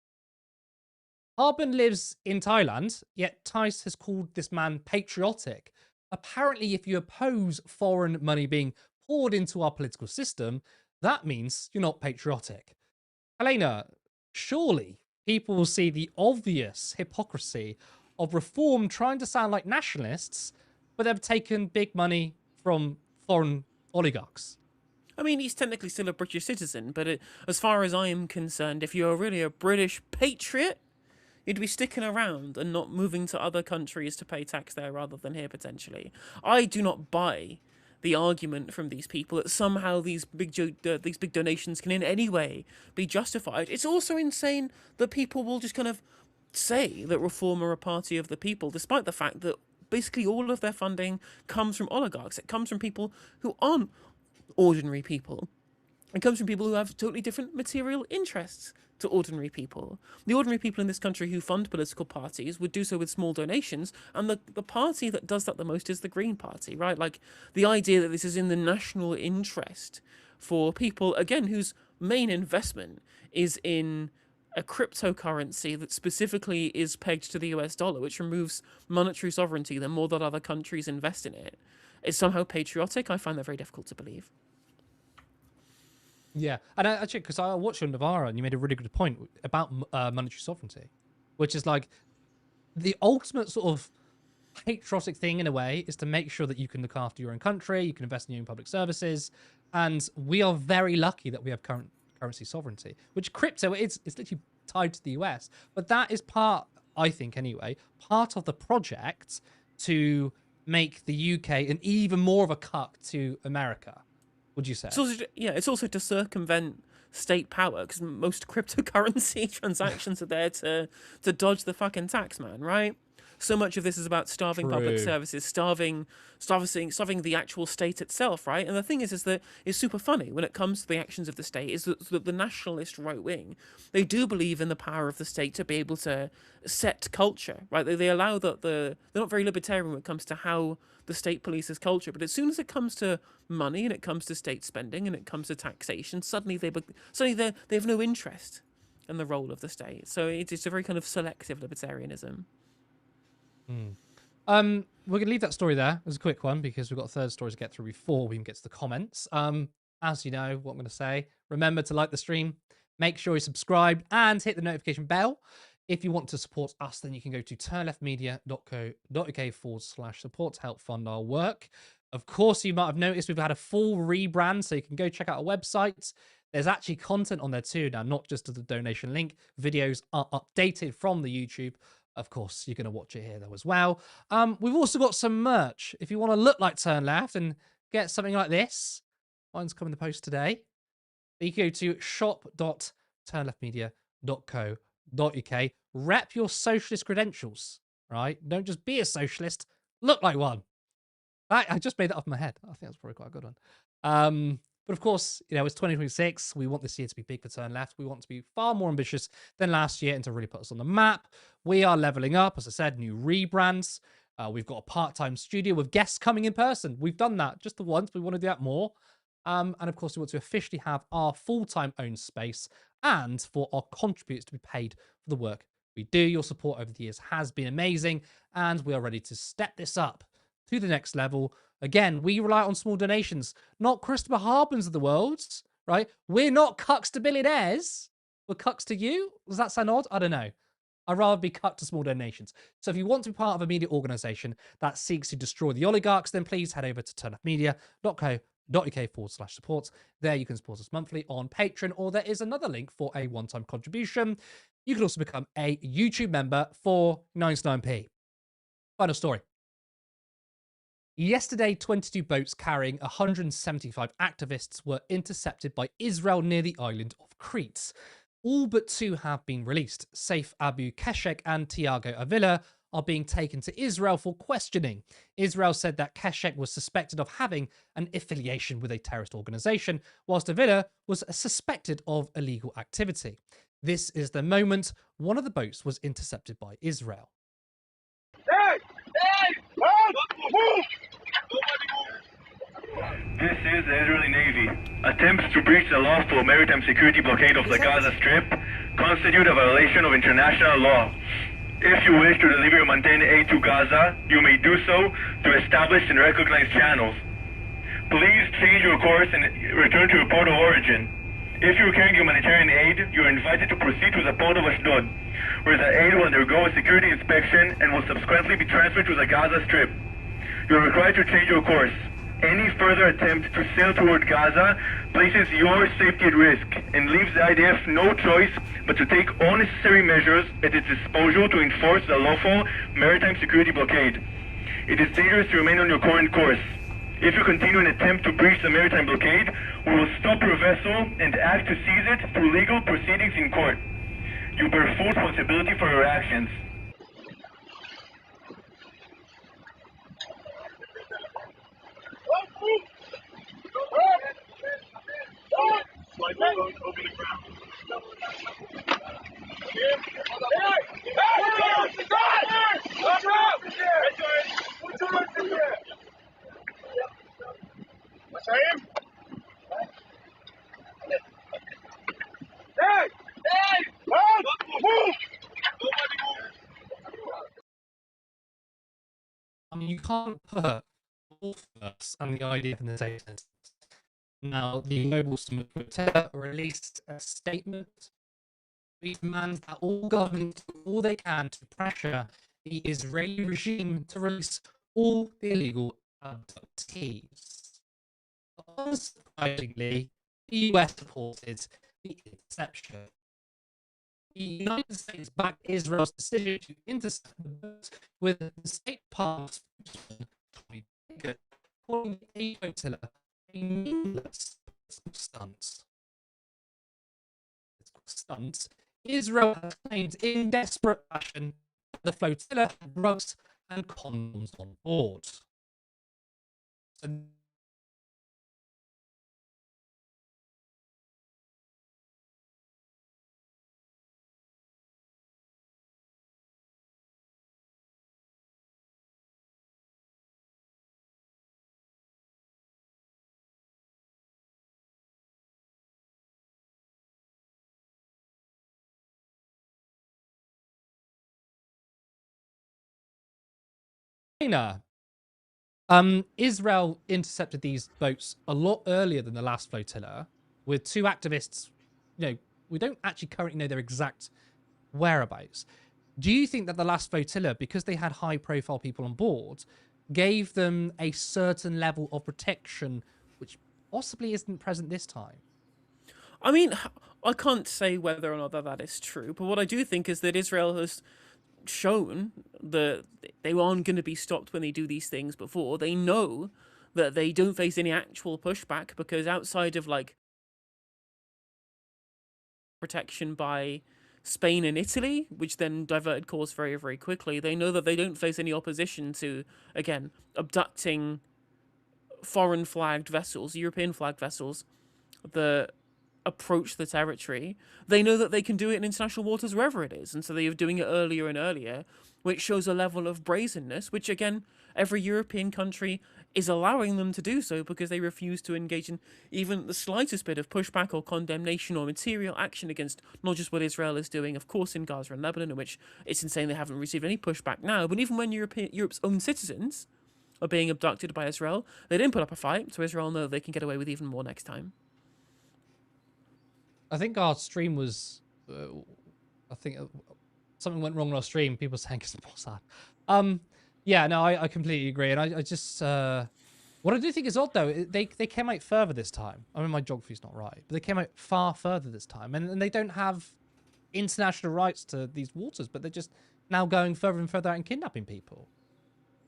Harbin lives in Thailand, yet Tice has called this man patriotic. Apparently, if you oppose foreign money being poured into our political system, that means you're not patriotic. Helena, surely people will see the obvious hypocrisy of Reform trying to sound like nationalists, but they've taken big money from foreign oligarchs. I mean, he's technically still a British citizen, but as far as I am concerned, if you're really a British patriot, you'd be sticking around and not moving to other countries to pay tax there rather than here, potentially. I do not buy the argument from these people that somehow these big donations can in any way be justified. It's also insane that people will just kind of say that Reform are a party of the people, despite the fact that basically all of their funding comes from oligarchs. It comes from people who aren't ordinary people. It comes from people who have totally different material interests to ordinary people. The ordinary people in this country who fund political parties would do so with small donations, and the party that does that the most is the Green Party, right? Like, the idea that this is in the national interest for people, again, whose main investment is in a cryptocurrency that specifically is pegged to the US dollar, which removes monetary sovereignty the more that other countries invest in it, is somehow patriotic. I find that very difficult to believe. Yeah, and actually, because I watched your Navarra, and you made a really good point about monetary sovereignty, which is like the ultimate sort of patriotic thing in a way is to make sure that you can look after your own country, you can invest in your own public services, and we are very lucky that we have currency sovereignty, which crypto is literally tied to the US. But that is part, I think anyway, part of the project to make the UK an even more of a cuck to America. Would you say? It's also to circumvent state power, because most cryptocurrency transactions are there to dodge the fucking tax man, right? So much of this is about starving public services, starving the actual state itself, right? And the thing is that it's super funny when it comes to the actions of the state is that the nationalist right wing, they do believe in the power of the state to be able to set culture, right? They allow that they're not very libertarian when it comes to how the state polices culture, but as soon as it comes to money and it comes to state spending and it comes to taxation, suddenly they have no interest in the role of the state. So it's a very kind of selective libertarianism. We're going to leave that story there as a quick one because we've got a third story to get through before we can get to the comments. As you know what I'm going to say, remember to like the stream, make sure you subscribe and hit the notification bell. If you want to support us, then you can go to turnleftmedia.co.uk/support to help fund our work. Of course, you might have noticed we've had a full rebrand, so you can go check out our website. There's actually content on there too now, not just as the donation link. Videos are updated from the YouTube. Of course, you're going to watch it here, though, as well. We've also got some merch. If you want to look like Turn Left and get something like this, mine's coming in the post today. You can go to shop.turnleftmedia.co.uk. Rep your socialist credentials, right? Don't just be a socialist. Look like one. I just made that off my head. I think that's probably quite a good one. But of course, you know, it's 2026. We want this year to be big for Turn Left. We want to be far more ambitious than last year and to really put us on the map. We are leveling up, as I said, new rebrands. We've got a part-time studio with guests coming in person. We've done that just the once. We want to do that more. And of course, we want to officially have our full-time owned space and for our contributors to be paid for the work we do. Your support over the years has been amazing, and we are ready to step this up to the next level. Again, we rely on small donations, not Christopher Harbins of the world, right? We're not cucks to billionaires. We're cucks to you. Does that sound odd? I don't know. I'd rather be cut to small donations. So if you want to be part of a media organisation that seeks to destroy the oligarchs, then please head over to turnleftmedia.co.uk/support. There you can support us monthly on Patreon, or there is another link for a one-time contribution. You can also become a YouTube member for 99p. Final story. Yesterday, 22 boats carrying 175 activists were intercepted by Israel near the island of Crete. All but 2 have been released. Saif Abu Keshek and Tiago Avila are being taken to Israel for questioning. Israel said that Keshek was suspected of having an affiliation with a terrorist organization, whilst Avila was suspected of illegal activity. This is the moment one of the boats was intercepted by Israel. Hey! Hey! Move! This is the Israeli Navy. Attempts to breach the lawful maritime security blockade of the Gaza Strip constitute a violation of international law. If you wish to deliver humanitarian aid to Gaza, you may do so through established and recognized channels. Please change your course and return to your port of origin. If you're carrying humanitarian aid, you're invited to proceed to the port of Ashdod, where the aid will undergo a security inspection and will subsequently be transferred to the Gaza Strip. You're required to change your course. Any further attempt to sail toward Gaza places your safety at risk and leaves the IDF no choice but to take all necessary measures at its disposal to enforce the lawful maritime security blockade. It is dangerous to remain on your current course. If you continue an attempt to breach the maritime blockade, we will stop your vessel and act to seize it through legal proceedings in court. You bear full responsibility for your actions. Slide the boat over the ground. What's him? Hey! Hey! Move! I mean, you can't put all of us and the IDF in the same sentence. Now, the Global Summit Quartet released a statement which demands that all governments do all they can to pressure the Israeli regime to release all the illegal abductees. Unsurprisingly, the US supported the interception. The United States backed Israel's decision to intercept the boat, with the State Department spokesman Tommy Pickett calling the flotilla a meaningless stunt. Israel has claimed in desperate fashion that the flotilla had drugs and condoms on board. And Helena, Israel intercepted these boats a lot earlier than the last flotilla, with two activists. We don't actually currently know their exact whereabouts. Do you think that the last flotilla, because they had high-profile people on board, gave them a certain level of protection, which possibly isn't present this time? I mean, I can't say whether or not that is true, but what I do think is that Israel has shown that they aren't going to be stopped when they do these things before. They know that they don't face any actual pushback because outside of like protection by Spain and Italy, which then diverted course very, very quickly, they know that they don't face any opposition to, again, abducting foreign flagged vessels, European flagged vessels, that approach the territory. They know that they can do it in international waters wherever it is, and so they are doing it earlier and earlier, which shows a level of brazenness, which again, every European country is allowing them to do so because they refuse to engage in even the slightest bit of pushback or condemnation or material action against not just what Israel is doing, of course, in Gaza and Lebanon, in which it's insane they haven't received any pushback now, but even when Europe's own citizens are being abducted by Israel, they didn't put up a fight, so Israel know they can get away with even more next time. I think our stream was, something went wrong on our stream. People saying it's more sad. Yeah, no, I completely agree. And I just, what I do think is odd though, they came out further this time. I mean, my geography's not right, but they came out far further this time. And they don't have international rights to these waters, but they're just now going further and further out and kidnapping people.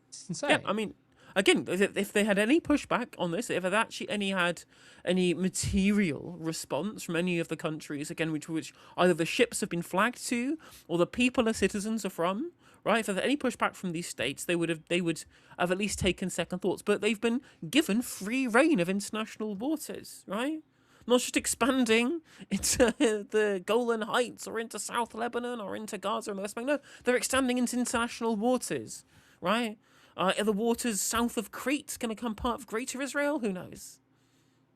It's insane. Yeah, I mean, again, if they had any pushback on this, if they actually had any material response from any of the countries, again, which either the ships have been flagged to or the people or citizens are from, right? If there's any pushback from these states, they would have at least taken second thoughts. But they've been given free reign of international waters, right? Not just expanding into the Golan Heights or into South Lebanon or into Gaza and the West Bank. No, they're extending into international waters, right? Are the waters south of Crete going to become part of Greater Israel? Who knows?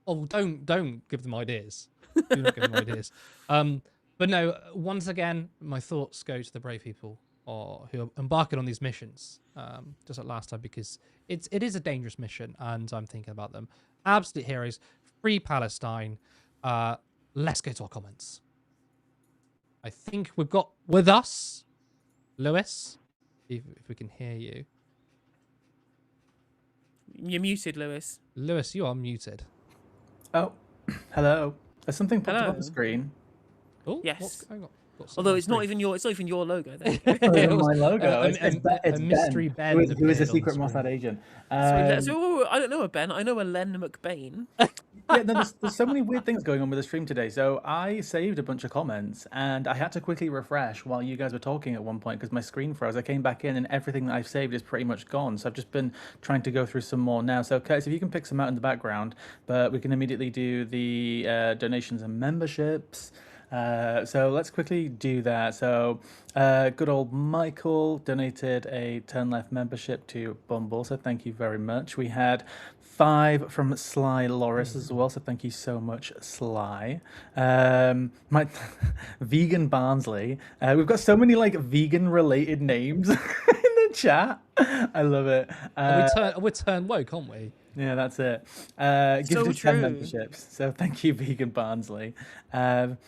Oh, don't give them ideas. Do not give them ideas. But no, once again, my thoughts go to the brave people who are embarking on these missions, just like last time, because it is a dangerous mission, and I'm thinking about them. Absolute heroes. Free Palestine. Let's go to our comments. I think we've got with us Lewis, if we can hear you. You're muted, Lewis. Lewis, you are muted. Oh, hello. There's something popped up on Hello. the screen. Oh, Yes. hang on. Although it's not even your logo. There you go. Oh, It yeah, was my logo. a It's mystery Ben who is a appeared on the secret screen. Mossad agent. So I don't know a Ben. I know a Len McBain. Yeah, no, there's so many weird things going on with the stream today. So I saved a bunch of comments, and I had to quickly refresh while you guys were talking at one point because my screen froze. I came back in, and everything that I've saved is pretty much gone. So I've just been trying to go through some more now. So Curtis, if you can pick some out in the background, but we can immediately do the donations and memberships. So let's quickly do that. So good old Michael donated a Turn Left membership to Bumble, so thank you very much. We had 5 from Sly Loris as well, so thank you so much, Sly. My Vegan Barnsley. We've got so many like vegan related names in the chat. I love it. We're turn woke, aren't we? Yeah, that's it. So Gifted 10 true. memberships. So thank you, Vegan Barnsley. Like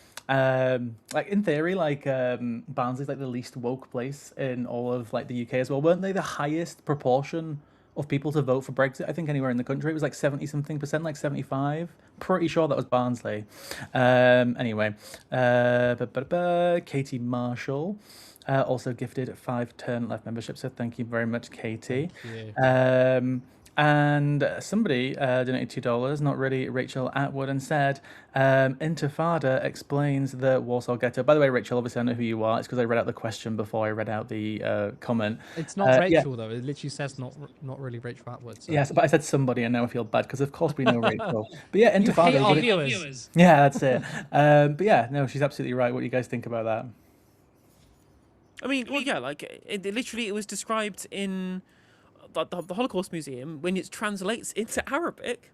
in theory, like Barnsley's like the least woke place in all of like the UK as well. Weren't they the highest proportion of people to vote for Brexit? I think anywhere in the country it was like 70-something%, like 75. Pretty sure that was Barnsley. Anyway, Katie Marshall. Also gifted 5 Turn Left memberships, so thank you very much, Katie. Thank you. And somebody donated $2, not really Rachel Atwood, and said, Intifada explains the Warsaw Ghetto. By the way, Rachel, obviously I know who you are. It's because I read out the question before I read out the comment. It's not yeah. Rachel, though. It literally says not really Rachel Atwood. So. Yes, but I said somebody, and now I feel bad, because of course we know Rachel. But yeah, You Intifada. hate our viewers. Yeah, that's it. But yeah, no, she's absolutely right. What do you guys think about that? I mean, well, yeah, like it was described in the Holocaust Museum when it translates into Arabic.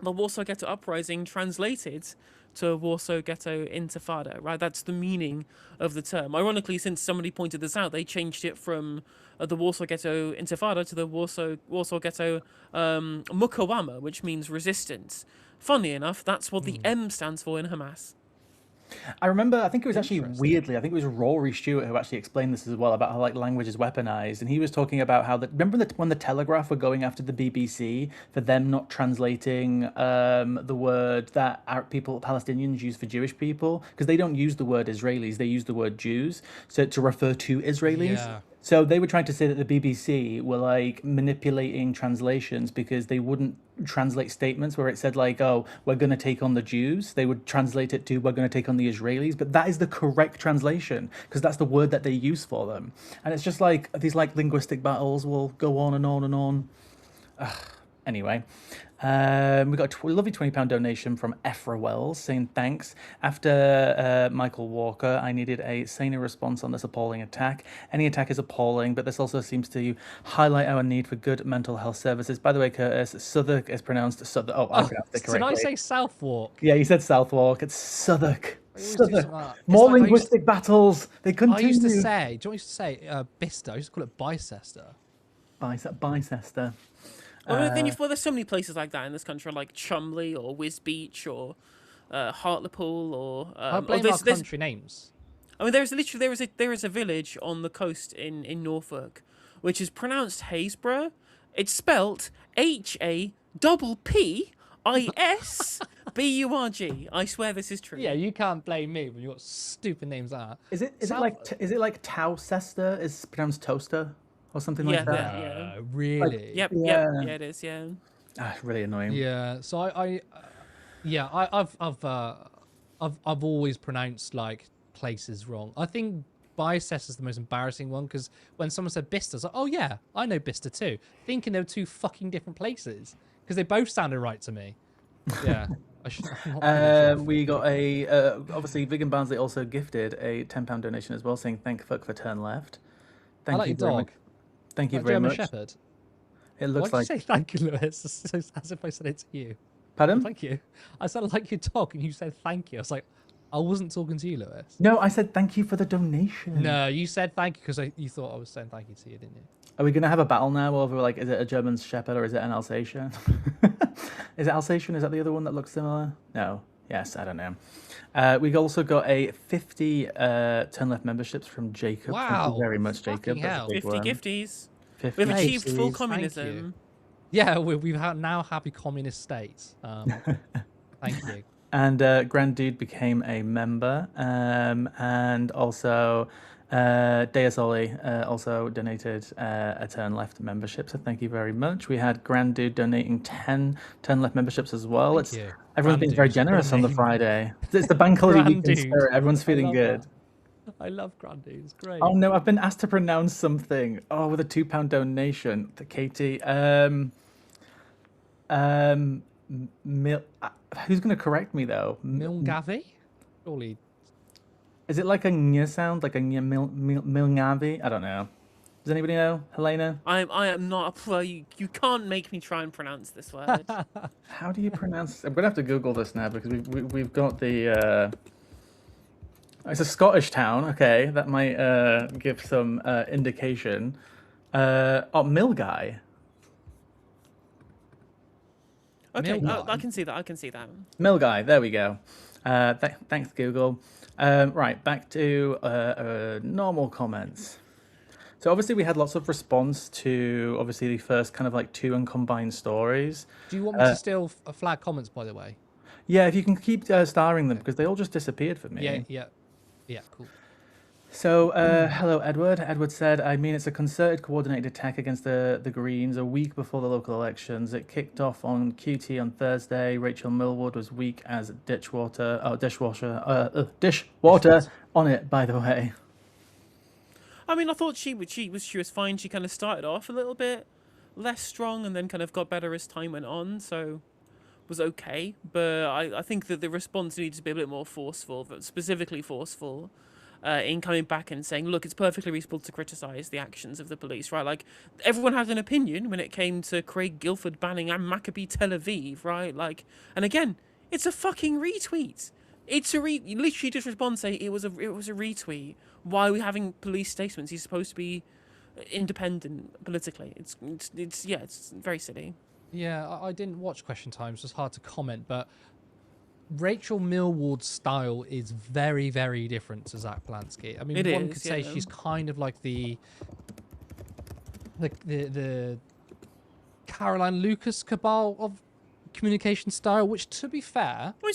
The Warsaw Ghetto Uprising translated to Warsaw Ghetto Intifada, right? That's the meaning of the term. Ironically, since somebody pointed this out, they changed it from the Warsaw Ghetto Intifada to the Warsaw Ghetto Mukawama, which means resistance. Funny enough, that's what the M stands for in Hamas. I remember, I think it was actually weirdly, I think it was Rory Stewart who actually explained this as well, about how like language is weaponized, and he was talking about how remember when the Telegraph were going after the BBC for them not translating the word that Palestinians use for Jewish people, because they don't use the word Israelis, they use the word Jews, so to refer to Israelis. Yeah. So they were trying to say that the BBC were like manipulating translations because they wouldn't translate statements where it said like, oh, we're going to take on the Jews. They would translate it to, we're going to take on the Israelis. But that is the correct translation because that's the word that they use for them. And it's just like these like linguistic battles will go on and on and on. Anyway, we got a lovely £20 donation from Ephra Wells saying thanks. After Michael Walker, I needed a saner response on this appalling attack. Any attack is appalling, but this also seems to highlight our need for good mental health services. By the way, Curtis, Southwark is pronounced Southwark. Oh, I pronounced it correctly. Did I say Southwark? Yeah, you said Southwark. It's Southwark. Southwark. More Like linguistic battles. They continue. I used to say, do you want me to say Bicester? I used to call it Bicester. Bicester. Well, there's so many places like that in this country, like Chumley or Wisbech or Hartlepool or. I blame our country names. I mean, there is a village on the coast in Norfolk, which is pronounced Haysborough. It's spelt HAPPISBURG. I swear this is true. Yeah, you can't blame me when you got stupid names like that. Is it like Towcester is pronounced toaster or something like that? Yeah. Really? Yep. Yeah. Yeah, it is. Yeah. Really annoying. Yeah. So I've always pronounced like places wrong. I think Bicester is the most embarrassing one because when someone said Bicester, I was like, oh yeah, I know Bicester too, thinking they were two fucking different places because they both sounded right to me. Yeah. We got a obviously Vegan Barnsley also gifted a £10 donation as well, saying thank fuck for turn left. I like your dog. Thank you Like very German much. Shepherd. It Why looks did like. you say thank you, Lewis? As if I said it to you. Pardon? Thank you. I sounded like you talk and you said thank you. I was like, I wasn't talking to you, Lewis. No, I said thank you for the donation. No, you said thank you because you thought I was saying thank you to you, didn't you? Are we going to have a battle now over, like, is it a German Shepherd or is it an Alsatian? Is it Alsatian? Is that the other one that looks similar? No. Yes, I don't know. We also got a 50 turn left memberships from Jacob. Thank Wow, you very much, fucking Jacob. That's a hell. big 50 one. gifties. 50 We've achieved full gifties. Thank communism. Yeah, we've now happy communist states. Thank you. And Grand Dude became a member. And also Deasoli also donated a turn left membership. So thank you very much. We had Grand Dude donating 10 turn left memberships as well. Thank you. Everyone's Grand being very Dude, what a generous on the name. Friday. It's the bank holiday Grand weekend Dude. spirit. Everyone's I feeling love good. that. I love Grandy. It's great. Oh no, I've been asked to pronounce something. Oh, with a £2 donation to Katie. Who's going to correct me though? Milgavi? Surely. Is it like a ñ sound, like a milgavi? I don't know. Does anybody know, Helena? I am not. Well, you can't make me try and pronounce this word. How do you pronounce? I'm gonna have to Google this now because we've got the. It's a Scottish town. Okay, that might give some indication. Milgai. Okay, Milgai. I can see that. I can see that. Milgai. There we go. Thanks, Google. Right, back to normal comments. So obviously we had lots of response to obviously the first kind of like 2 uncombined stories. Do you want me to still flag comments, by the way? Yeah, if you can keep starring them because they all just disappeared for me. Yeah, cool. So, hello, Edward. Edward said, I mean, it's a concerted, coordinated attack against the Greens a week before the local elections. It kicked off on QT on Thursday. Rachel Millward was weak as dishwater on it, by the way. I mean, I thought she was fine. She kind of started off a little bit less strong and then kind of got better as time went on. So was okay, but I think that the response needs to be a bit more forceful, but specifically forceful. In coming back and saying, look, it's perfectly reasonable to criticise the actions of the police, right? Like, everyone had an opinion when it came to Craig Guilford banning Maccabi Tel Aviv, right? Like, and again, it's a fucking retweet. It's a you literally just respond, say it was a retweet. Why are we having police statements? He's supposed to be independent politically. It's very silly. Yeah, I didn't watch Question Time, so it's hard to comment, but Rachel Millward's style is very, very different to Zack Polanski. I mean, one could say she's kind of like the Caroline Lucas cabal of communication style, which, to be fair, I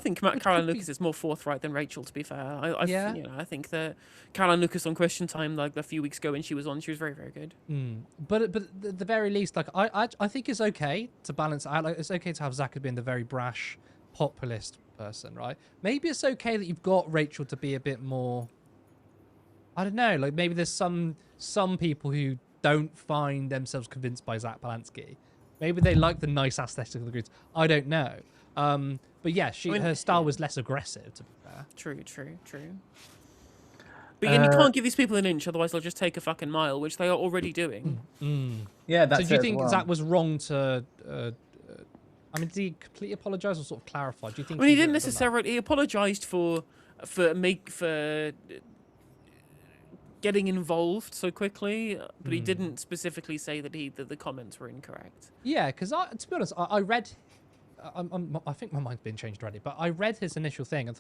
think Caroline Lucas is more forthright than Rachel. To be fair, I think that Caroline Lucas on Question Time, like a few weeks ago when she was on, she was very, very good. But at the very least, like I think it's okay to balance out. Like, it's okay to have Zack being the very brash populist person, right? Maybe it's okay that you've got Rachel to be a bit more, I don't know, like maybe there's some people who don't find themselves convinced by Zack Polanski. Maybe they like the nice aesthetic of the Greens. I don't know. But yeah, her style was less aggressive, to be fair. True. But again, you can't give these people an inch, otherwise they'll just take a fucking mile, which they are already doing. Yeah, that's So do you think Zack was wrong to... I mean, did he completely apologise or sort of clarify? Do you think? I mean, he didn't necessarily. He apologised for getting involved so quickly, but he didn't specifically say that the comments were incorrect. Yeah, because to be honest, I read. I think my mind's been changed already, but I read his initial thing and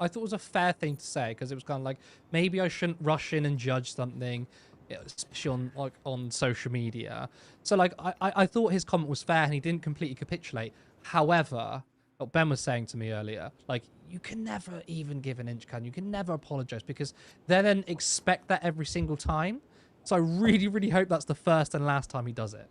I thought it was a fair thing to say because it was kind of like maybe I shouldn't rush in and judge something, especially on social media. So like I thought his comment was fair and he didn't completely capitulate. However, what Ben was saying to me earlier, like you can never even give an inch, you can never apologize because they then expect that every single time. So I really, really hope that's the first and last time he does it.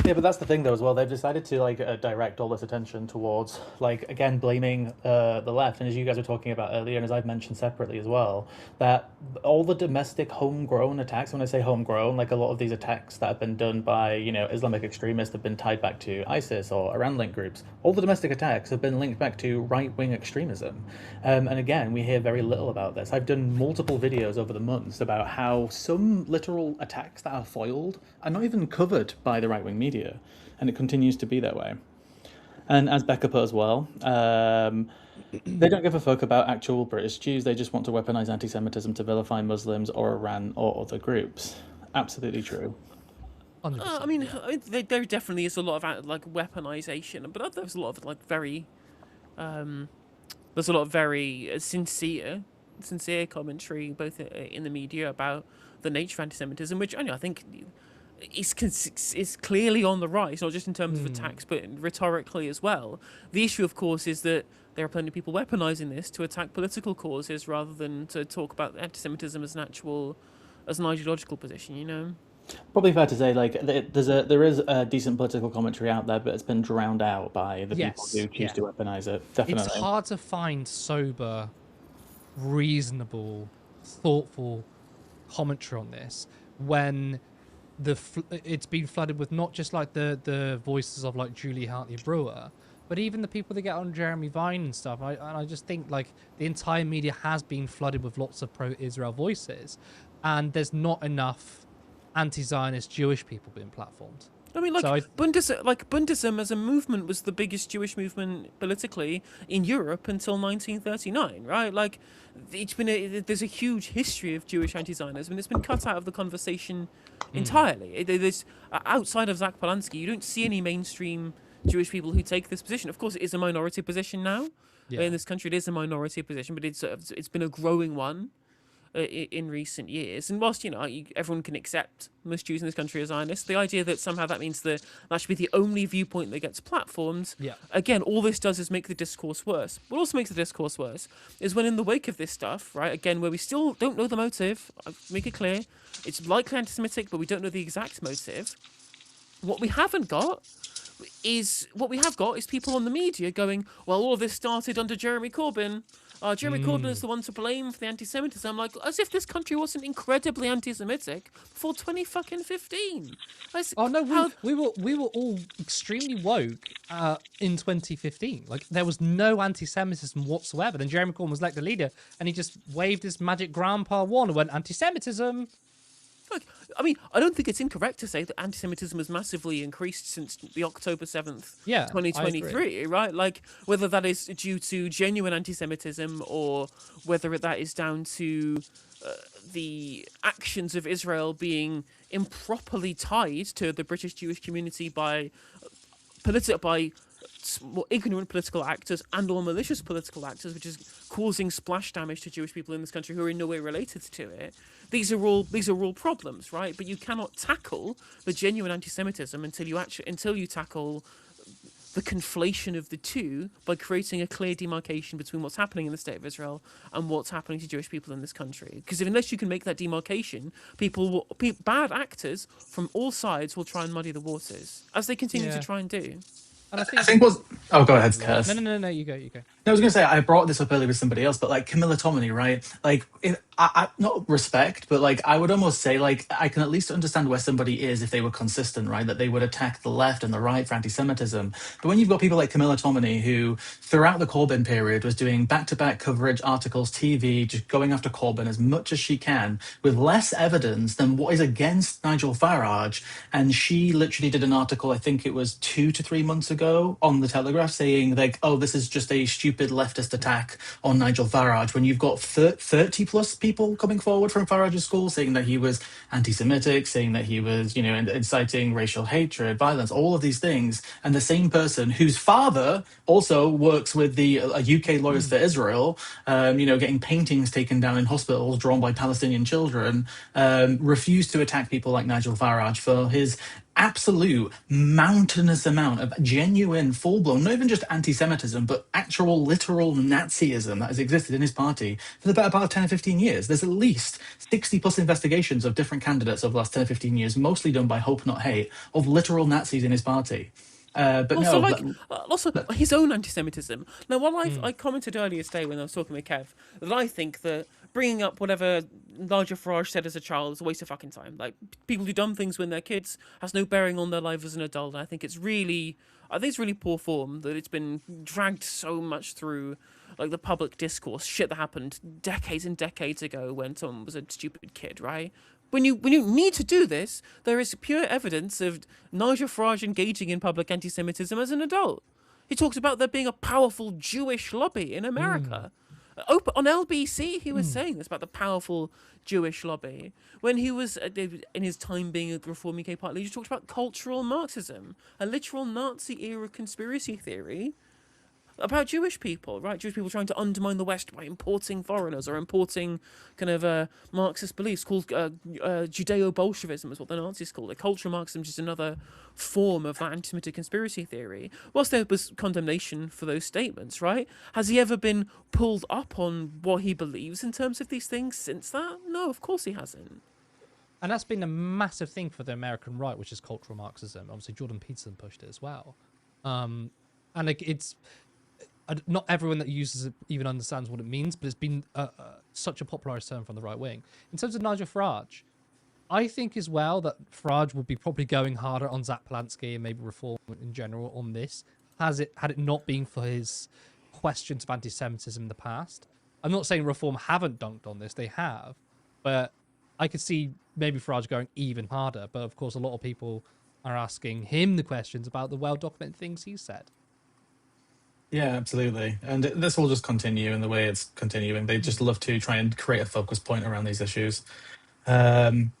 Yeah, but that's the thing though as well. They've decided to direct all this attention towards again blaming the left, and as you guys were talking about earlier, and as I've mentioned separately as well, that all the domestic homegrown attacks. When I say homegrown, like a lot of these attacks that have been done by Islamic extremists have been tied back to ISIS or Iran-linked groups. All the domestic attacks have been linked back to right-wing extremism, and again we hear very little about this. I've done multiple videos over the months about how some literal attacks that are foiled are not even covered by the right-wing media. And it continues to be that way. And as Becca put as well, they don't give a fuck about actual British Jews. They just want to weaponize anti-Semitism to vilify Muslims or Iran or other groups. Absolutely true. I mean, there definitely is a lot of weaponization, but there's a lot of very sincere commentary both in the media about the nature of anti-Semitism, which I think is clearly on the rise, not just in terms of attacks, but rhetorically as well. The issue, of course, is that there are plenty of people weaponizing this to attack political causes rather than to talk about anti-Semitism as an ideological position. Probably fair to say, there is a decent political commentary out there, but it's been drowned out by the people who choose to weaponize it. Definitely, it's hard to find sober, reasonable, thoughtful commentary on this when it's been flooded with not just the voices of Julie Hartley Brewer, but even the people that get on Jeremy Vine and stuff. I just think the entire media has been flooded with lots of pro-Israel voices, and there's not enough anti-Zionist Jewish people being platformed. I mean, Bundism as a movement was the biggest Jewish movement politically in Europe until 1939, right? There's a huge history of Jewish anti-Zionism, and it's been cut out of the conversation entirely. There's outside of Zack Polanski, you don't see any mainstream Jewish people who take this position. Of course, it is a minority position now in this country. It is a minority position, but it's been a growing one in recent years. And whilst everyone can accept most Jews in this country as Zionists, the idea that somehow that means that should be the only viewpoint that gets platformed, again, all this does is make the discourse worse. What also makes the discourse worse is when in the wake of this stuff, right, again, where we still don't know the motive, I'll make it clear, it's likely anti-Semitic, but we don't know the exact motive. What we have got is people on the media going, well, all of this started under Jeremy Corbyn. Jeremy Corbyn is the one to blame for the anti-Semitism. As if this country wasn't incredibly anti-Semitic before 2015. We were all extremely woke in 2015. There was no anti-Semitism whatsoever. Then Jeremy Corbyn was elected leader, and he just waved his magic grandpa wand and went anti-Semitism. Look, I mean, I don't think it's incorrect to say that anti-Semitism has massively increased since the October 7th, 2023, right? Whether that is due to genuine anti-Semitism or whether that is down to the actions of Israel being improperly tied to the British Jewish community by ignorant political actors and or malicious political actors, which is causing splash damage to Jewish people in this country who are in no way related to it. These are all problems, right? But you cannot tackle the genuine anti-Semitism until you tackle the conflation of the two by creating a clear demarcation between what's happening in the state of Israel and what's happening to Jewish people in this country. Because unless you can make that demarcation, bad actors from all sides will try and muddy the waters, as they continue to try and do. And I think was. Oh, go ahead, Curse. No, you go. No, I was going to say, I brought this up earlier with somebody else, but Camilla Tominey, right? I not respect, but I would almost say, I can at least understand where somebody is if they were consistent, right? That they would attack the left and the right for anti-Semitism. But when you've got people like Camilla Tominey, who throughout the Corbyn period was doing back-to-back coverage, articles, TV, just going after Corbyn as much as she can, with less evidence than what is against Nigel Farage, and she literally did an article, I think it was 2 to 3 months ago, on the Telegraph, saying this is just a stupid leftist attack on Nigel Farage, when you've got 30 plus people coming forward from Farage's school saying that he was anti-Semitic, saying that he was, inciting racial hatred, violence, all of these things, and the same person whose father also works with the UK Lawyers for Israel, getting paintings taken down in hospitals drawn by Palestinian children, refused to attack people like Nigel Farage for his absolute mountainous amount of genuine, full-blown, not even just anti-Semitism, but actual literal Nazism that has existed in his party for the better part of 10 or 15 years. There's at least 60 plus investigations of different candidates over the last 10 or 15 years, mostly done by Hope Not Hate, of literal Nazis in his party. But also, no, also his own anti-Semitism. Now, while I commented earlier today when I was talking with Kev that I think that bringing up whatever Nigel Farage said as a child is a waste of fucking time. Like, people do dumb things when they're kids has no bearing on their life as an adult. And I think it's really poor form that it's been dragged so much through like the public discourse, shit that happened decades and decades ago when someone was a stupid kid, right? When you need to do this, there is pure evidence of Nigel Farage engaging in public anti-Semitism as an adult. He talks about there being a powerful Jewish lobby in America. On LBC, he was saying this about the powerful Jewish lobby. When he was, in his time being a Reform UK party leader, he talked about cultural Marxism, a literal Nazi-era conspiracy theory about Jewish people, right? Jewish people trying to undermine the West by importing foreigners or importing kind of Marxist beliefs called Judeo-Bolshevism is what the Nazis called it. Cultural Marxism is just another form of that anti-Semitic conspiracy theory. Whilst there was condemnation for those statements, right? Has he ever been pulled up on what he believes in terms of these things since that? No, of course he hasn't. And that's been a massive thing for the American right, which is cultural Marxism. Obviously, Jordan Peterson pushed it as well. And it's... not everyone that uses it even understands what it means, but it's been such a popularized term from the right wing. In terms of Nigel Farage, I think as well that Farage would be probably going harder on Zack Polanski and maybe Reform in general on this, had it not been for his questions of anti-Semitism in the past. I'm not saying Reform haven't dunked on this, they have, but I could see maybe Farage going even harder. But of course, a lot of people are asking him the questions about the well-documented things he said. yeah, absolutely. And this will just continue in the way it's continuing. They just love to try and create a focus point around these issues. Pseudonymous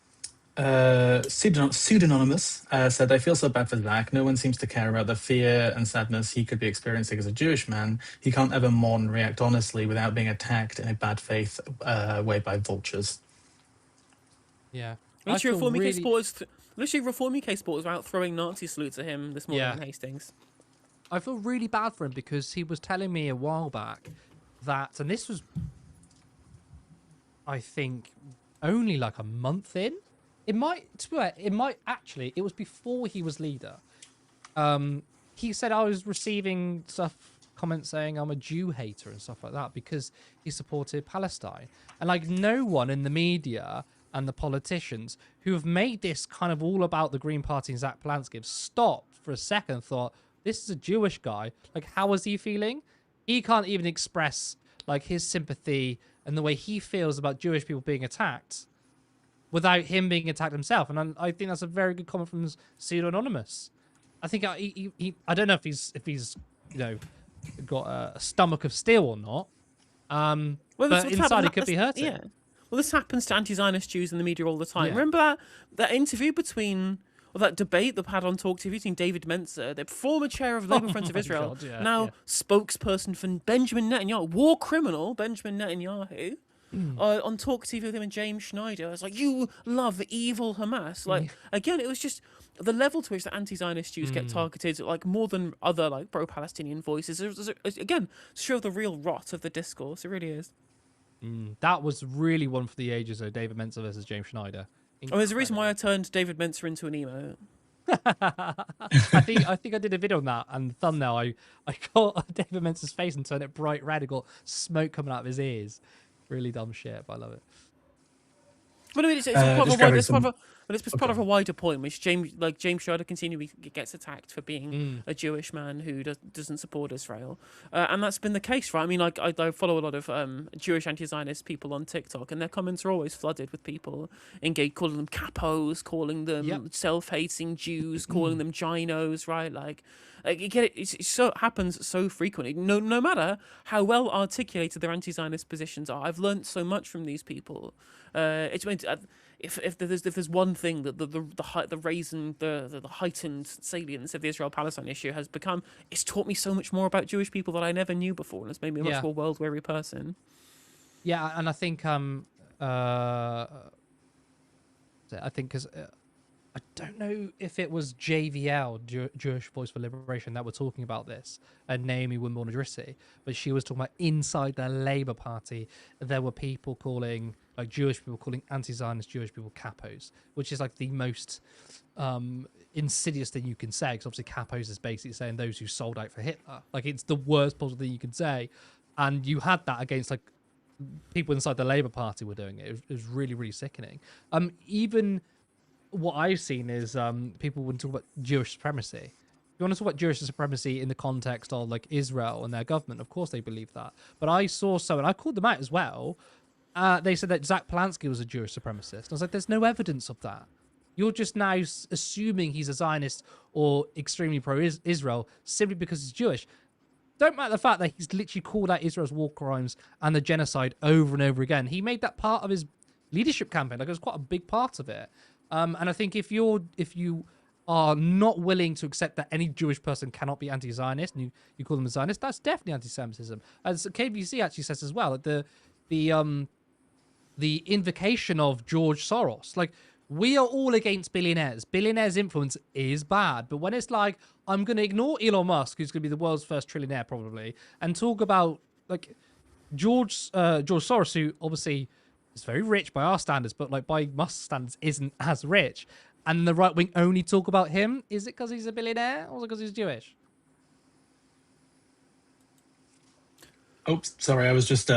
said, I feel so bad for Zack. No one seems to care about the fear and sadness he could be experiencing as a Jewish man. He can't ever mourn and react honestly without being attacked in a bad faith way by vultures. Yeah. Literally, Reform UK Sport was out throwing Nazi salutes at him this morning in Hastings. I feel really bad for him because he was telling me a while back that, and this was, I think, only like a month in. It might actually, it was before he was leader. He said I was receiving comments saying I'm a Jew hater and stuff like that because he supported Palestine. And like no one in the media and the politicians who have made this kind of all about the Green Party and Zack Polanski have stopped for a second and thought, this is a Jewish guy. Like, how is he feeling? He can't even express like his sympathy and the way he feels about Jewish people being attacked without him being attacked himself. And I think that's a very good comment from Pseudonymous. I think I don't know if he's got a stomach of steel or not. But inside he could be hurting. Yeah. Well, this happens to anti-Zionist Jews in the media all the time. Yeah. Remember that interview that debate that had on Talk TV between David Menzer, the former chair of Labour Friends of Israel, spokesperson for Benjamin Netanyahu, war criminal Benjamin Netanyahu, on Talk TV with him and James Schneider. I was like, you love evil Hamas. Like, again, it was just the level to which the anti-Zionist Jews get targeted, like more than other like pro-Palestinian voices. Again, to show the real rot of the discourse. It really is. That was really one for the ages, though, David Menzer versus James Schneider. There's a reason why I turned David Menzer into an emo. I think I did a video on that, and the thumbnail I got David Menzer's face and turned it bright red. It got smoke coming out of his ears. Really dumb shit, but I love it. But I mean, it's part of a wider point, which James Schneider continually gets attacked for being a Jewish man who doesn't support Israel, and that's been the case, right? I mean, like I follow a lot of Jewish anti-Zionist people on TikTok, and their comments are always flooded with people calling them capos, calling them self-hating Jews, calling them ginos, right? Like you get it. It happens so frequently. No matter how well articulated their anti-Zionist positions are, I've learned so much from these people. If there's one thing that the heightened salience of the Israel-Palestine issue has become, it's taught me so much more about Jewish people that I never knew before, and it's made me a much more world-weary person. Yeah, and I think because I don't know if it was JVL, Jewish Voice for Liberation, that were talking about this, and Naomi Wimborne-Idrissi, but she was talking about inside the Labour Party, there were people calling, like Jewish people calling anti-Zionist Jewish people capos, which is like the most insidious thing you can say, because obviously capos is basically saying those who sold out for Hitler. Like, it's the worst possible thing you can say, and you had that against like people inside the Labour Party were doing it. It was really, really sickening. Even what I've seen is people want to talk about Jewish supremacy. You want to talk about Jewish supremacy in the context of like Israel and their government. Of course they believe that. But I saw and I called them out as well. They said that Zack Polanski was a Jewish supremacist. I was like, there's no evidence of that. You're just now assuming he's a Zionist or extremely pro-Israel simply because he's Jewish. Don't matter the fact that he's literally called out Israel's war crimes and the genocide over and over again. He made that part of his leadership campaign. Like, it was quite a big part of it. And I think if you are not willing to accept that any Jewish person cannot be anti-Zionist, and you call them a Zionist, that's definitely anti-Semitism. As KBC actually says as well, the invocation of George Soros, like, we are all against billionaires. Billionaires' influence is bad, but when it's like, I'm going to ignore Elon Musk, who's going to be the world's first trillionaire probably, and talk about like George Soros, who obviously is very rich by our standards, but like by Musk's standards isn't as rich, and the right wing only talk about him, is it because he's a billionaire or is it because he's Jewish? Oops, sorry, I was just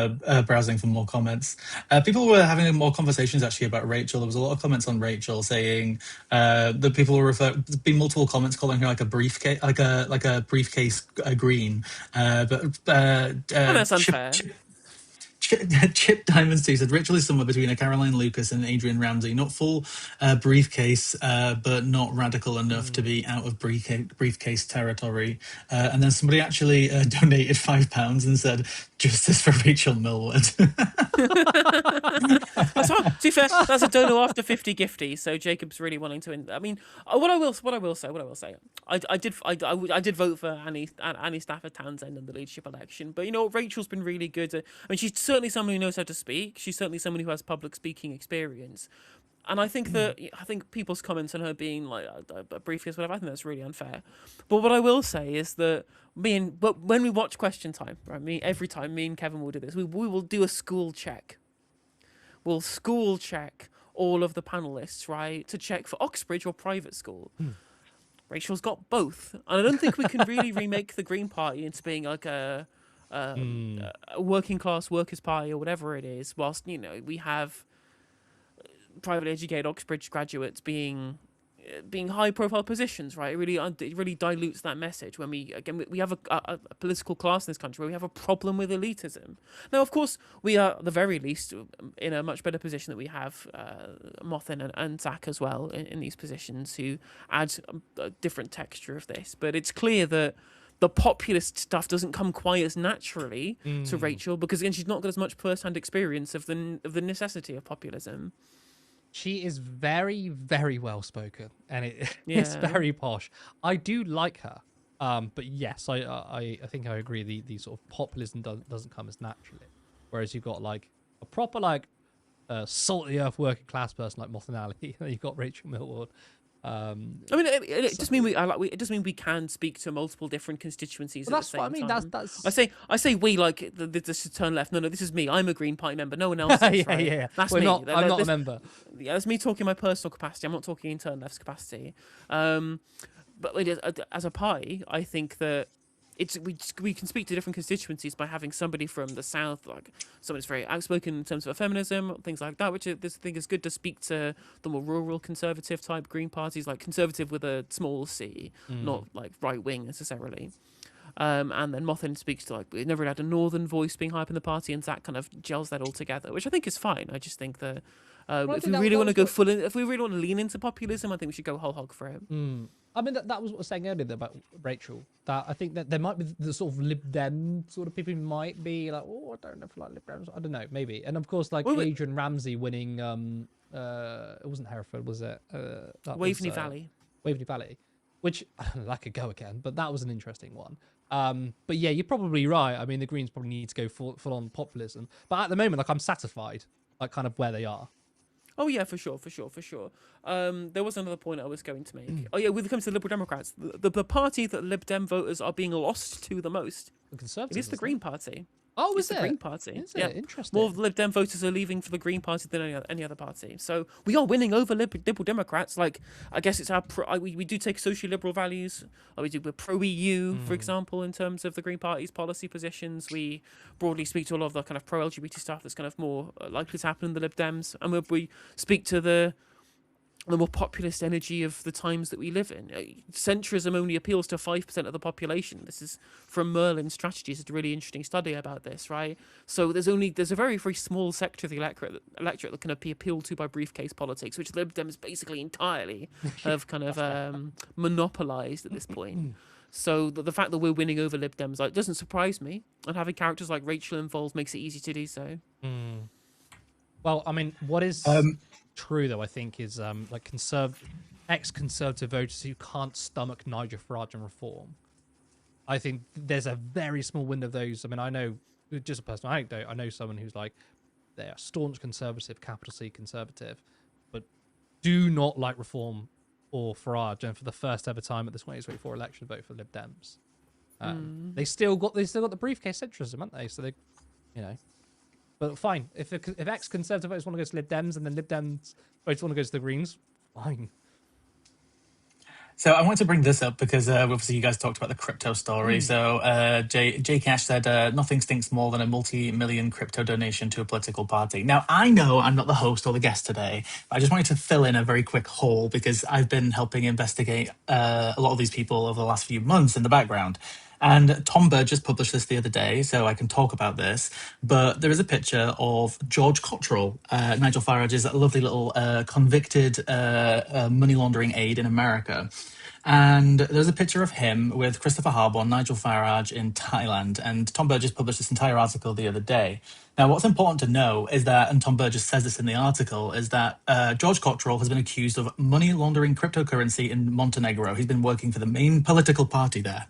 browsing for more comments. People were having more conversations actually about Rachel. There was a lot of comments on Rachel saying that people were there's been multiple comments calling her like a briefcase, like a briefcase green. That's unfair. Chip Diamonds 2 said Rachel is somewhere between a Caroline Lucas and Adrian Ramsey. Not full briefcase, but not radical enough to be out of briefcase territory. And then somebody actually donated £5 and said justice for Rachel Millward. To be fair, that's a donor after 50 gifty. So Jacob's really wanting to. I mean, what I will say. I did vote for Annie Stafford Townsend in the leadership election, but you know, Rachel's been really good. I mean, she's certainly someone who knows how to speak. She's certainly someone who has public speaking experience. And I think people's comments on her being like a briefcase, whatever, I think that's really unfair. But what I will say is that when we watch Question Time, right, every time me and Kevin will do this, we will do a school check. We'll school check all of the panelists, right, to check for Oxbridge or private school. Rachel's got both, and I don't think we can really remake the Green Party into being like a working class workers' party or whatever it is. Whilst we have privately educated Oxbridge graduates being high profile positions, right? It really dilutes that message when we have a political class in this country where we have a problem with elitism. Now, of course, we are at the very least in a much better position that we have Mothin and Zack as well in these positions who add a different texture of this. But it's clear that the populist stuff doesn't come quite as naturally to Rachel because, again, she's not got as much first-hand experience of the necessity of populism. She is very, very well spoken, and it's very posh. I do like her, but yes, I think I agree. The sort of populism doesn't come as naturally, whereas you've got like a proper like salt of the earth working class person like Mothin Ali, and you've got Rachel Millward. I mean, it just mean it does mean we can speak to multiple different constituencies at the same time. That's what I mean. That's I say we like this turn left. No, this is me. I'm a Green Party member. No one else is. Right? Yeah. That's me. I'm not a member. Yeah, that's me talking in my personal capacity. I'm not talking in turn left's capacity. But as a party, I think that we can speak to different constituencies by having somebody from the south, like someone who's very outspoken in terms of feminism, things like that, which I think is good to speak to the more rural conservative type Green parties, like conservative with a small c, not like right wing necessarily. And then Mothin speaks to we've never had a northern voice being high up in the party, and Zack kind of gels that all together, which I think is fine. I just think that if we really want to go if we really want to lean into populism, I think we should go whole hog for it. I mean, that was what I was saying earlier about Rachel. That I think that there might be the sort of Lib Dem sort of people who might be like, oh, I don't know if I like Lib Dems. I don't know, maybe. And of course, like Adrian Ramsey winning, it wasn't Hereford, was it? Waveney Valley. Waveney Valley, which that could go again, but that was an interesting one. But yeah, you're probably right. I mean, the Greens probably need to go full on populism. But at the moment, like I'm satisfied, like kind of where they are. Oh yeah, for sure. There was another point I was going to make. Oh yeah, when it comes to Liberal Democrats, the party that Lib Dem voters are being lost to the most, The it Conservatives. is the Green Party. Oh, It's is the Green it? Party. Is Yeah, it? Interesting. more of the Lib Dem voters are leaving for the Green Party than any other party. So we are winning over Liberal Democrats. Like, I guess it's our we do take social liberal values. We're pro EU, for example, in terms of the Green Party's policy positions. We broadly speak to a lot of the kind of pro LGBT stuff that's kind of more likely to happen in the Lib Dems, and we speak to the more populist energy of the times that we live in. Centrism only appeals to 5% of the population. This is from Merlin Strategies. It's a really interesting study about this, right? So there's a very, very small sector of the electorate that can be appealed to by briefcase politics, which Lib Dems basically entirely have kind of monopolised at this point. So the fact that we're winning over Lib Dems doesn't surprise me, and having characters like Rachel involved makes it easy to do so. Well, I mean, what is true though, I think, is like ex-conservative voters who can't stomach Nigel Farage and reform. I think there's a very small window of those. I mean, I know, just a personal anecdote, I know someone who's like, they're a staunch conservative, capital C conservative, but do not like reform or Farage, and for the first ever time at the 2024 election, vote for Lib Dems. They still got the briefcase centrism, haven't they? So they, you know. But fine, if ex-conservative voters want to go to Lib Dems and then Lib Dems voters want to go to the Greens, fine. So I want to bring this up because obviously you guys talked about the crypto story. So J Cash said nothing stinks more than a multi-million crypto donation to a political party. Now, I know I'm not the host or the guest today, but I just wanted to fill in a very quick hole because I've been helping investigate a lot of these people over the last few months in the background. And Tom Bird just published this the other day, so I can talk about this. But there is a picture of George Cottrell, Nigel Farage's lovely little convicted money laundering aide in America. And there's a picture of him with Christopher Harbour, Nigel Farage in Thailand. And Tom Burgess published this entire article the other day. Now, what's important to know is that, and Tom Burgess says this in the article, is that George Cottrell has been accused of money laundering cryptocurrency in Montenegro. He's been working for the main political party there.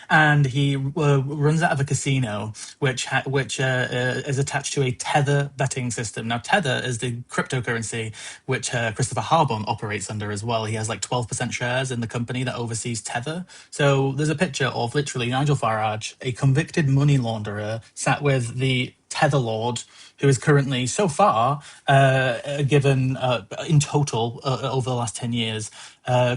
And he runs out of a casino which is attached to a Tether betting system. Now, Tether is the cryptocurrency which Christopher Harbour operates under as well. He has like 12% shares in the company that oversees Tether. So there's a picture of literally Nigel Farage, a convicted money launderer, sat with the Tether Lord, who is currently, so far, given in total over the last 10 years,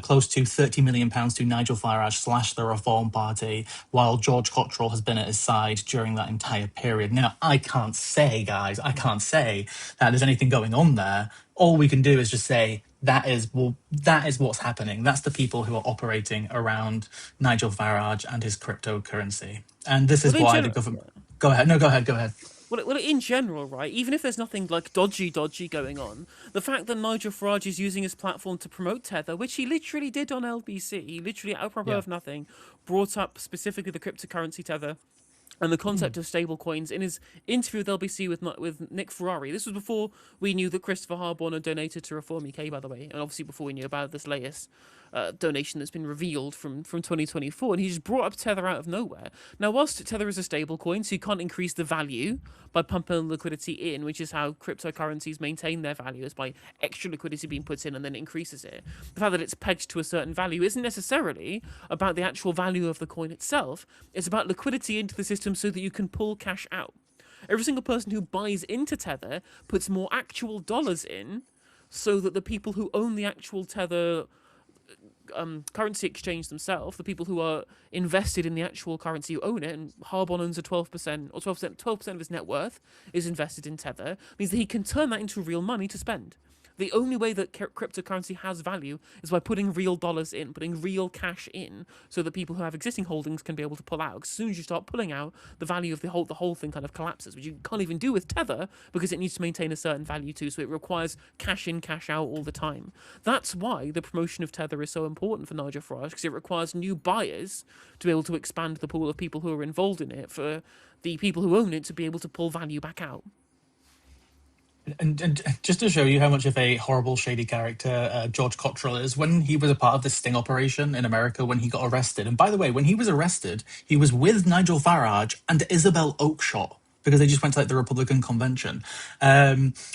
close to £30 million to Nigel Farage / the Reform Party, while George Cottrell has been at his side during that entire period. Now, I can't say, guys, that there's anything going on there. All we can do is just say that is what's happening. That's the people who are operating around Nigel Farage and his cryptocurrency. And this is why the government... Go ahead. No, go ahead. Well, in general, right, even if there's nothing like dodgy going on, the fact that Nigel Farage is using his platform to promote Tether, which he literally did on LBC, he literally, apropos of nothing, brought up specifically the cryptocurrency Tether and the concept of stablecoins in his interview with LBC with Nick Ferrari. This was before we knew that Christopher Harbour had donated to Reform UK, by the way, and obviously before we knew about this latest donation that's been revealed from 2024, and he just brought up Tether out of nowhere. Now, whilst Tether is a stablecoin, so you can't increase the value by pumping liquidity in, which is how cryptocurrencies maintain their value, is by extra liquidity being put in and then it increases it. The fact that it's pegged to a certain value isn't necessarily about the actual value of the coin itself. It's about liquidity into the system so that you can pull cash out. Every single person who buys into Tether puts more actual dollars in so that the people who own the actual Tether currency exchange themselves, the people who are invested in the actual currency who own it, and Harbour owns a 12% or 12% of his net worth is invested in Tether, means that he can turn that into real money to spend. The only way that cryptocurrency has value is by putting real dollars in, putting real cash in, so that people who have existing holdings can be able to pull out. As soon as you start pulling out, the value of the whole thing kind of collapses, which you can't even do with Tether because it needs to maintain a certain value too, so it requires cash in, cash out all the time. That's why the promotion of Tether is so important for Nigel Farage, because it requires new buyers to be able to expand the pool of people who are involved in it, for the people who own it to be able to pull value back out. And just to show you how much of a horrible, shady character George Cottrell is, when he was a part of the sting operation in America, when he got arrested, and by the way, when he was arrested, he was with Nigel Farage and Isabel Oakeshott. because they just went to like the Republican convention.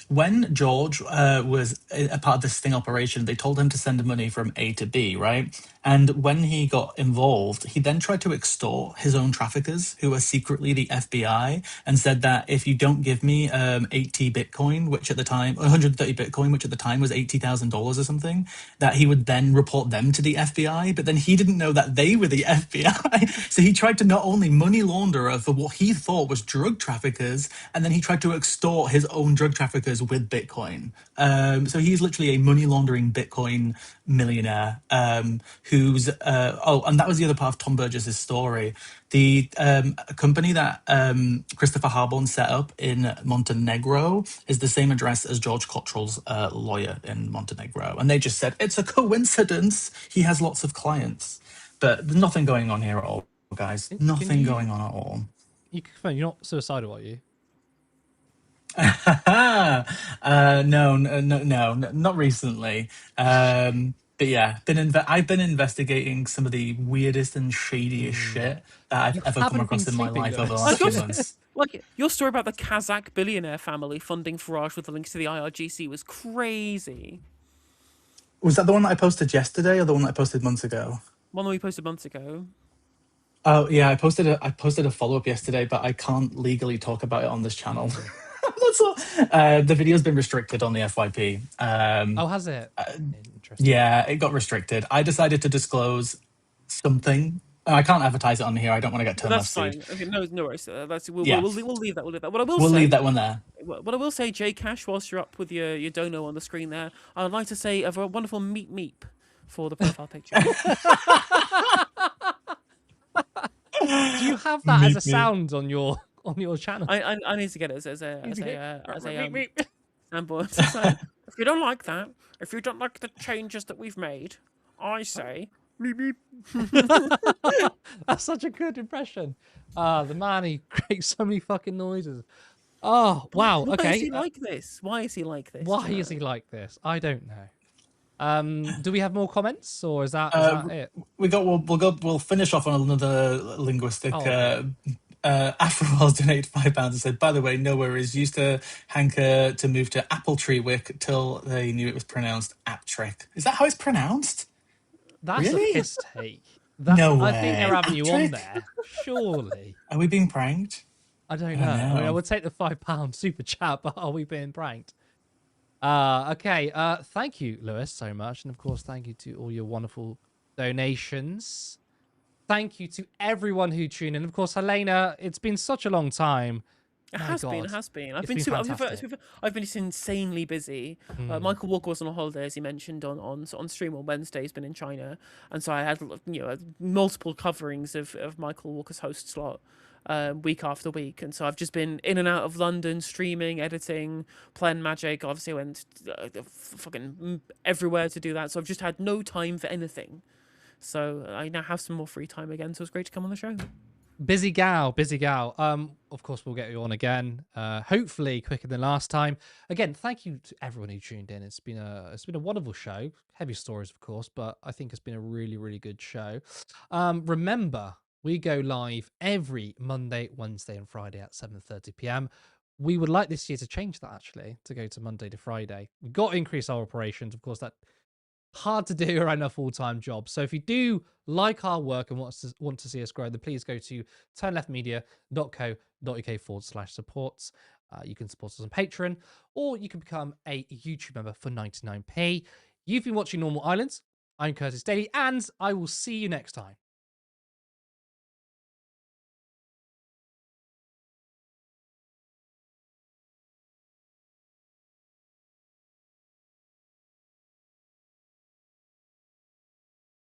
When George was a part of this sting operation, they told him to send money from A to B, right? And when he got involved, he then tried to extort his own traffickers, who were secretly the FBI, and said that if you don't give me 80 Bitcoin, which at the time, 130 Bitcoin, which at the time was $80,000 or something, that he would then report them to the FBI. But then he didn't know that they were the FBI. So he tried to not only money launder for what he thought was drug traffickers, and then he tried to extort his own drug traffickers with Bitcoin. So he's literally a money laundering Bitcoin millionaire who's and that was the other part of Tom Burgess's story. The company that Christopher Harborn set up in Montenegro is the same address as George Cottrell's lawyer in Montenegro, and they just said it's a coincidence he has lots of clients, but there's nothing going on here at all, guys. Nothing going on at all. You confirm you're not suicidal, are you? No, not recently. But yeah, I've been investigating some of the weirdest and shadiest shit that I've ever come across in my life over the last few months. Like, your story about the Kazakh billionaire family funding Farage with the links to the IRGC was crazy. Was that the one that I posted yesterday, or the one that I posted months ago? One that we posted months ago. Oh yeah, I posted a follow-up yesterday, but I can't legally talk about it on this channel. That's all. The video's been restricted on the FYP. Has it? Interesting. Yeah, it got restricted. I decided to disclose something. I can't advertise it on here. I don't want to get turned off. That's fine. Okay, no worries. We'll leave that. We'll leave that. We'll leave that one there. What I will say, J Cash, whilst you're up with your dono on the screen there, I'd like to say a wonderful meep meep for the profile picture. Do you have that as a sound on your channel? I need to get it as a soundboard. If you don't like that, if you don't like the changes that we've made, I say meep meep. That's such a good impression. The man, he creates so many fucking noises. Oh wow. Why okay. Is he like this? Why is he like this? Why is he like this? I don't know. Do we have more comments, or is that it? We'll finish off on another linguistic. Afrowell's donated £5 and said, by the way, no worries. Used to hanker to move to Appletreewick till they knew it was pronounced Aptrick. Is that how it's pronounced? That's really? A piss take. No way. I think they're having you on there. Surely. Are we being pranked? I don't know. I mean, I would take the £5 super chat, but are we being pranked? Okay. Thank you, Lewis, so much. And of course, thank you to all your wonderful donations. Thank you to everyone who tuned in. Of course, Helena, it's been such a long time. It has been. I've been just insanely busy. Michael Walker was on holiday, as he mentioned on stream on Wednesday. He's been in China, and so I had multiple coverings of Michael Walker's host slot week after week, and so I've just been in and out of London, streaming, editing, playing Magic. Obviously, I went fucking everywhere to do that, so I've just had no time for anything. So I now have some more free time again, so it's great to come on the show. Busy gal. Of course, we'll get you on again. Hopefully quicker than last time. Again, thank you to everyone who tuned in. It's been a wonderful show. Heavy stories, of course, but I think it's been a really, really good show. Remember, we go live every Monday, Wednesday, and Friday at 7:30 p.m. We would like this year to change that, actually, to go to Monday to Friday. We've got to increase our operations. Of course, that's hard to do around a full-time job. So if you do like our work and want to see us grow, then please go to turnleftmedia.co.uk/supports. You can support us on Patreon, or you can become a YouTube member for 99p. You've been watching Normal Islands. I'm Curtis Daly, and I will see you next time.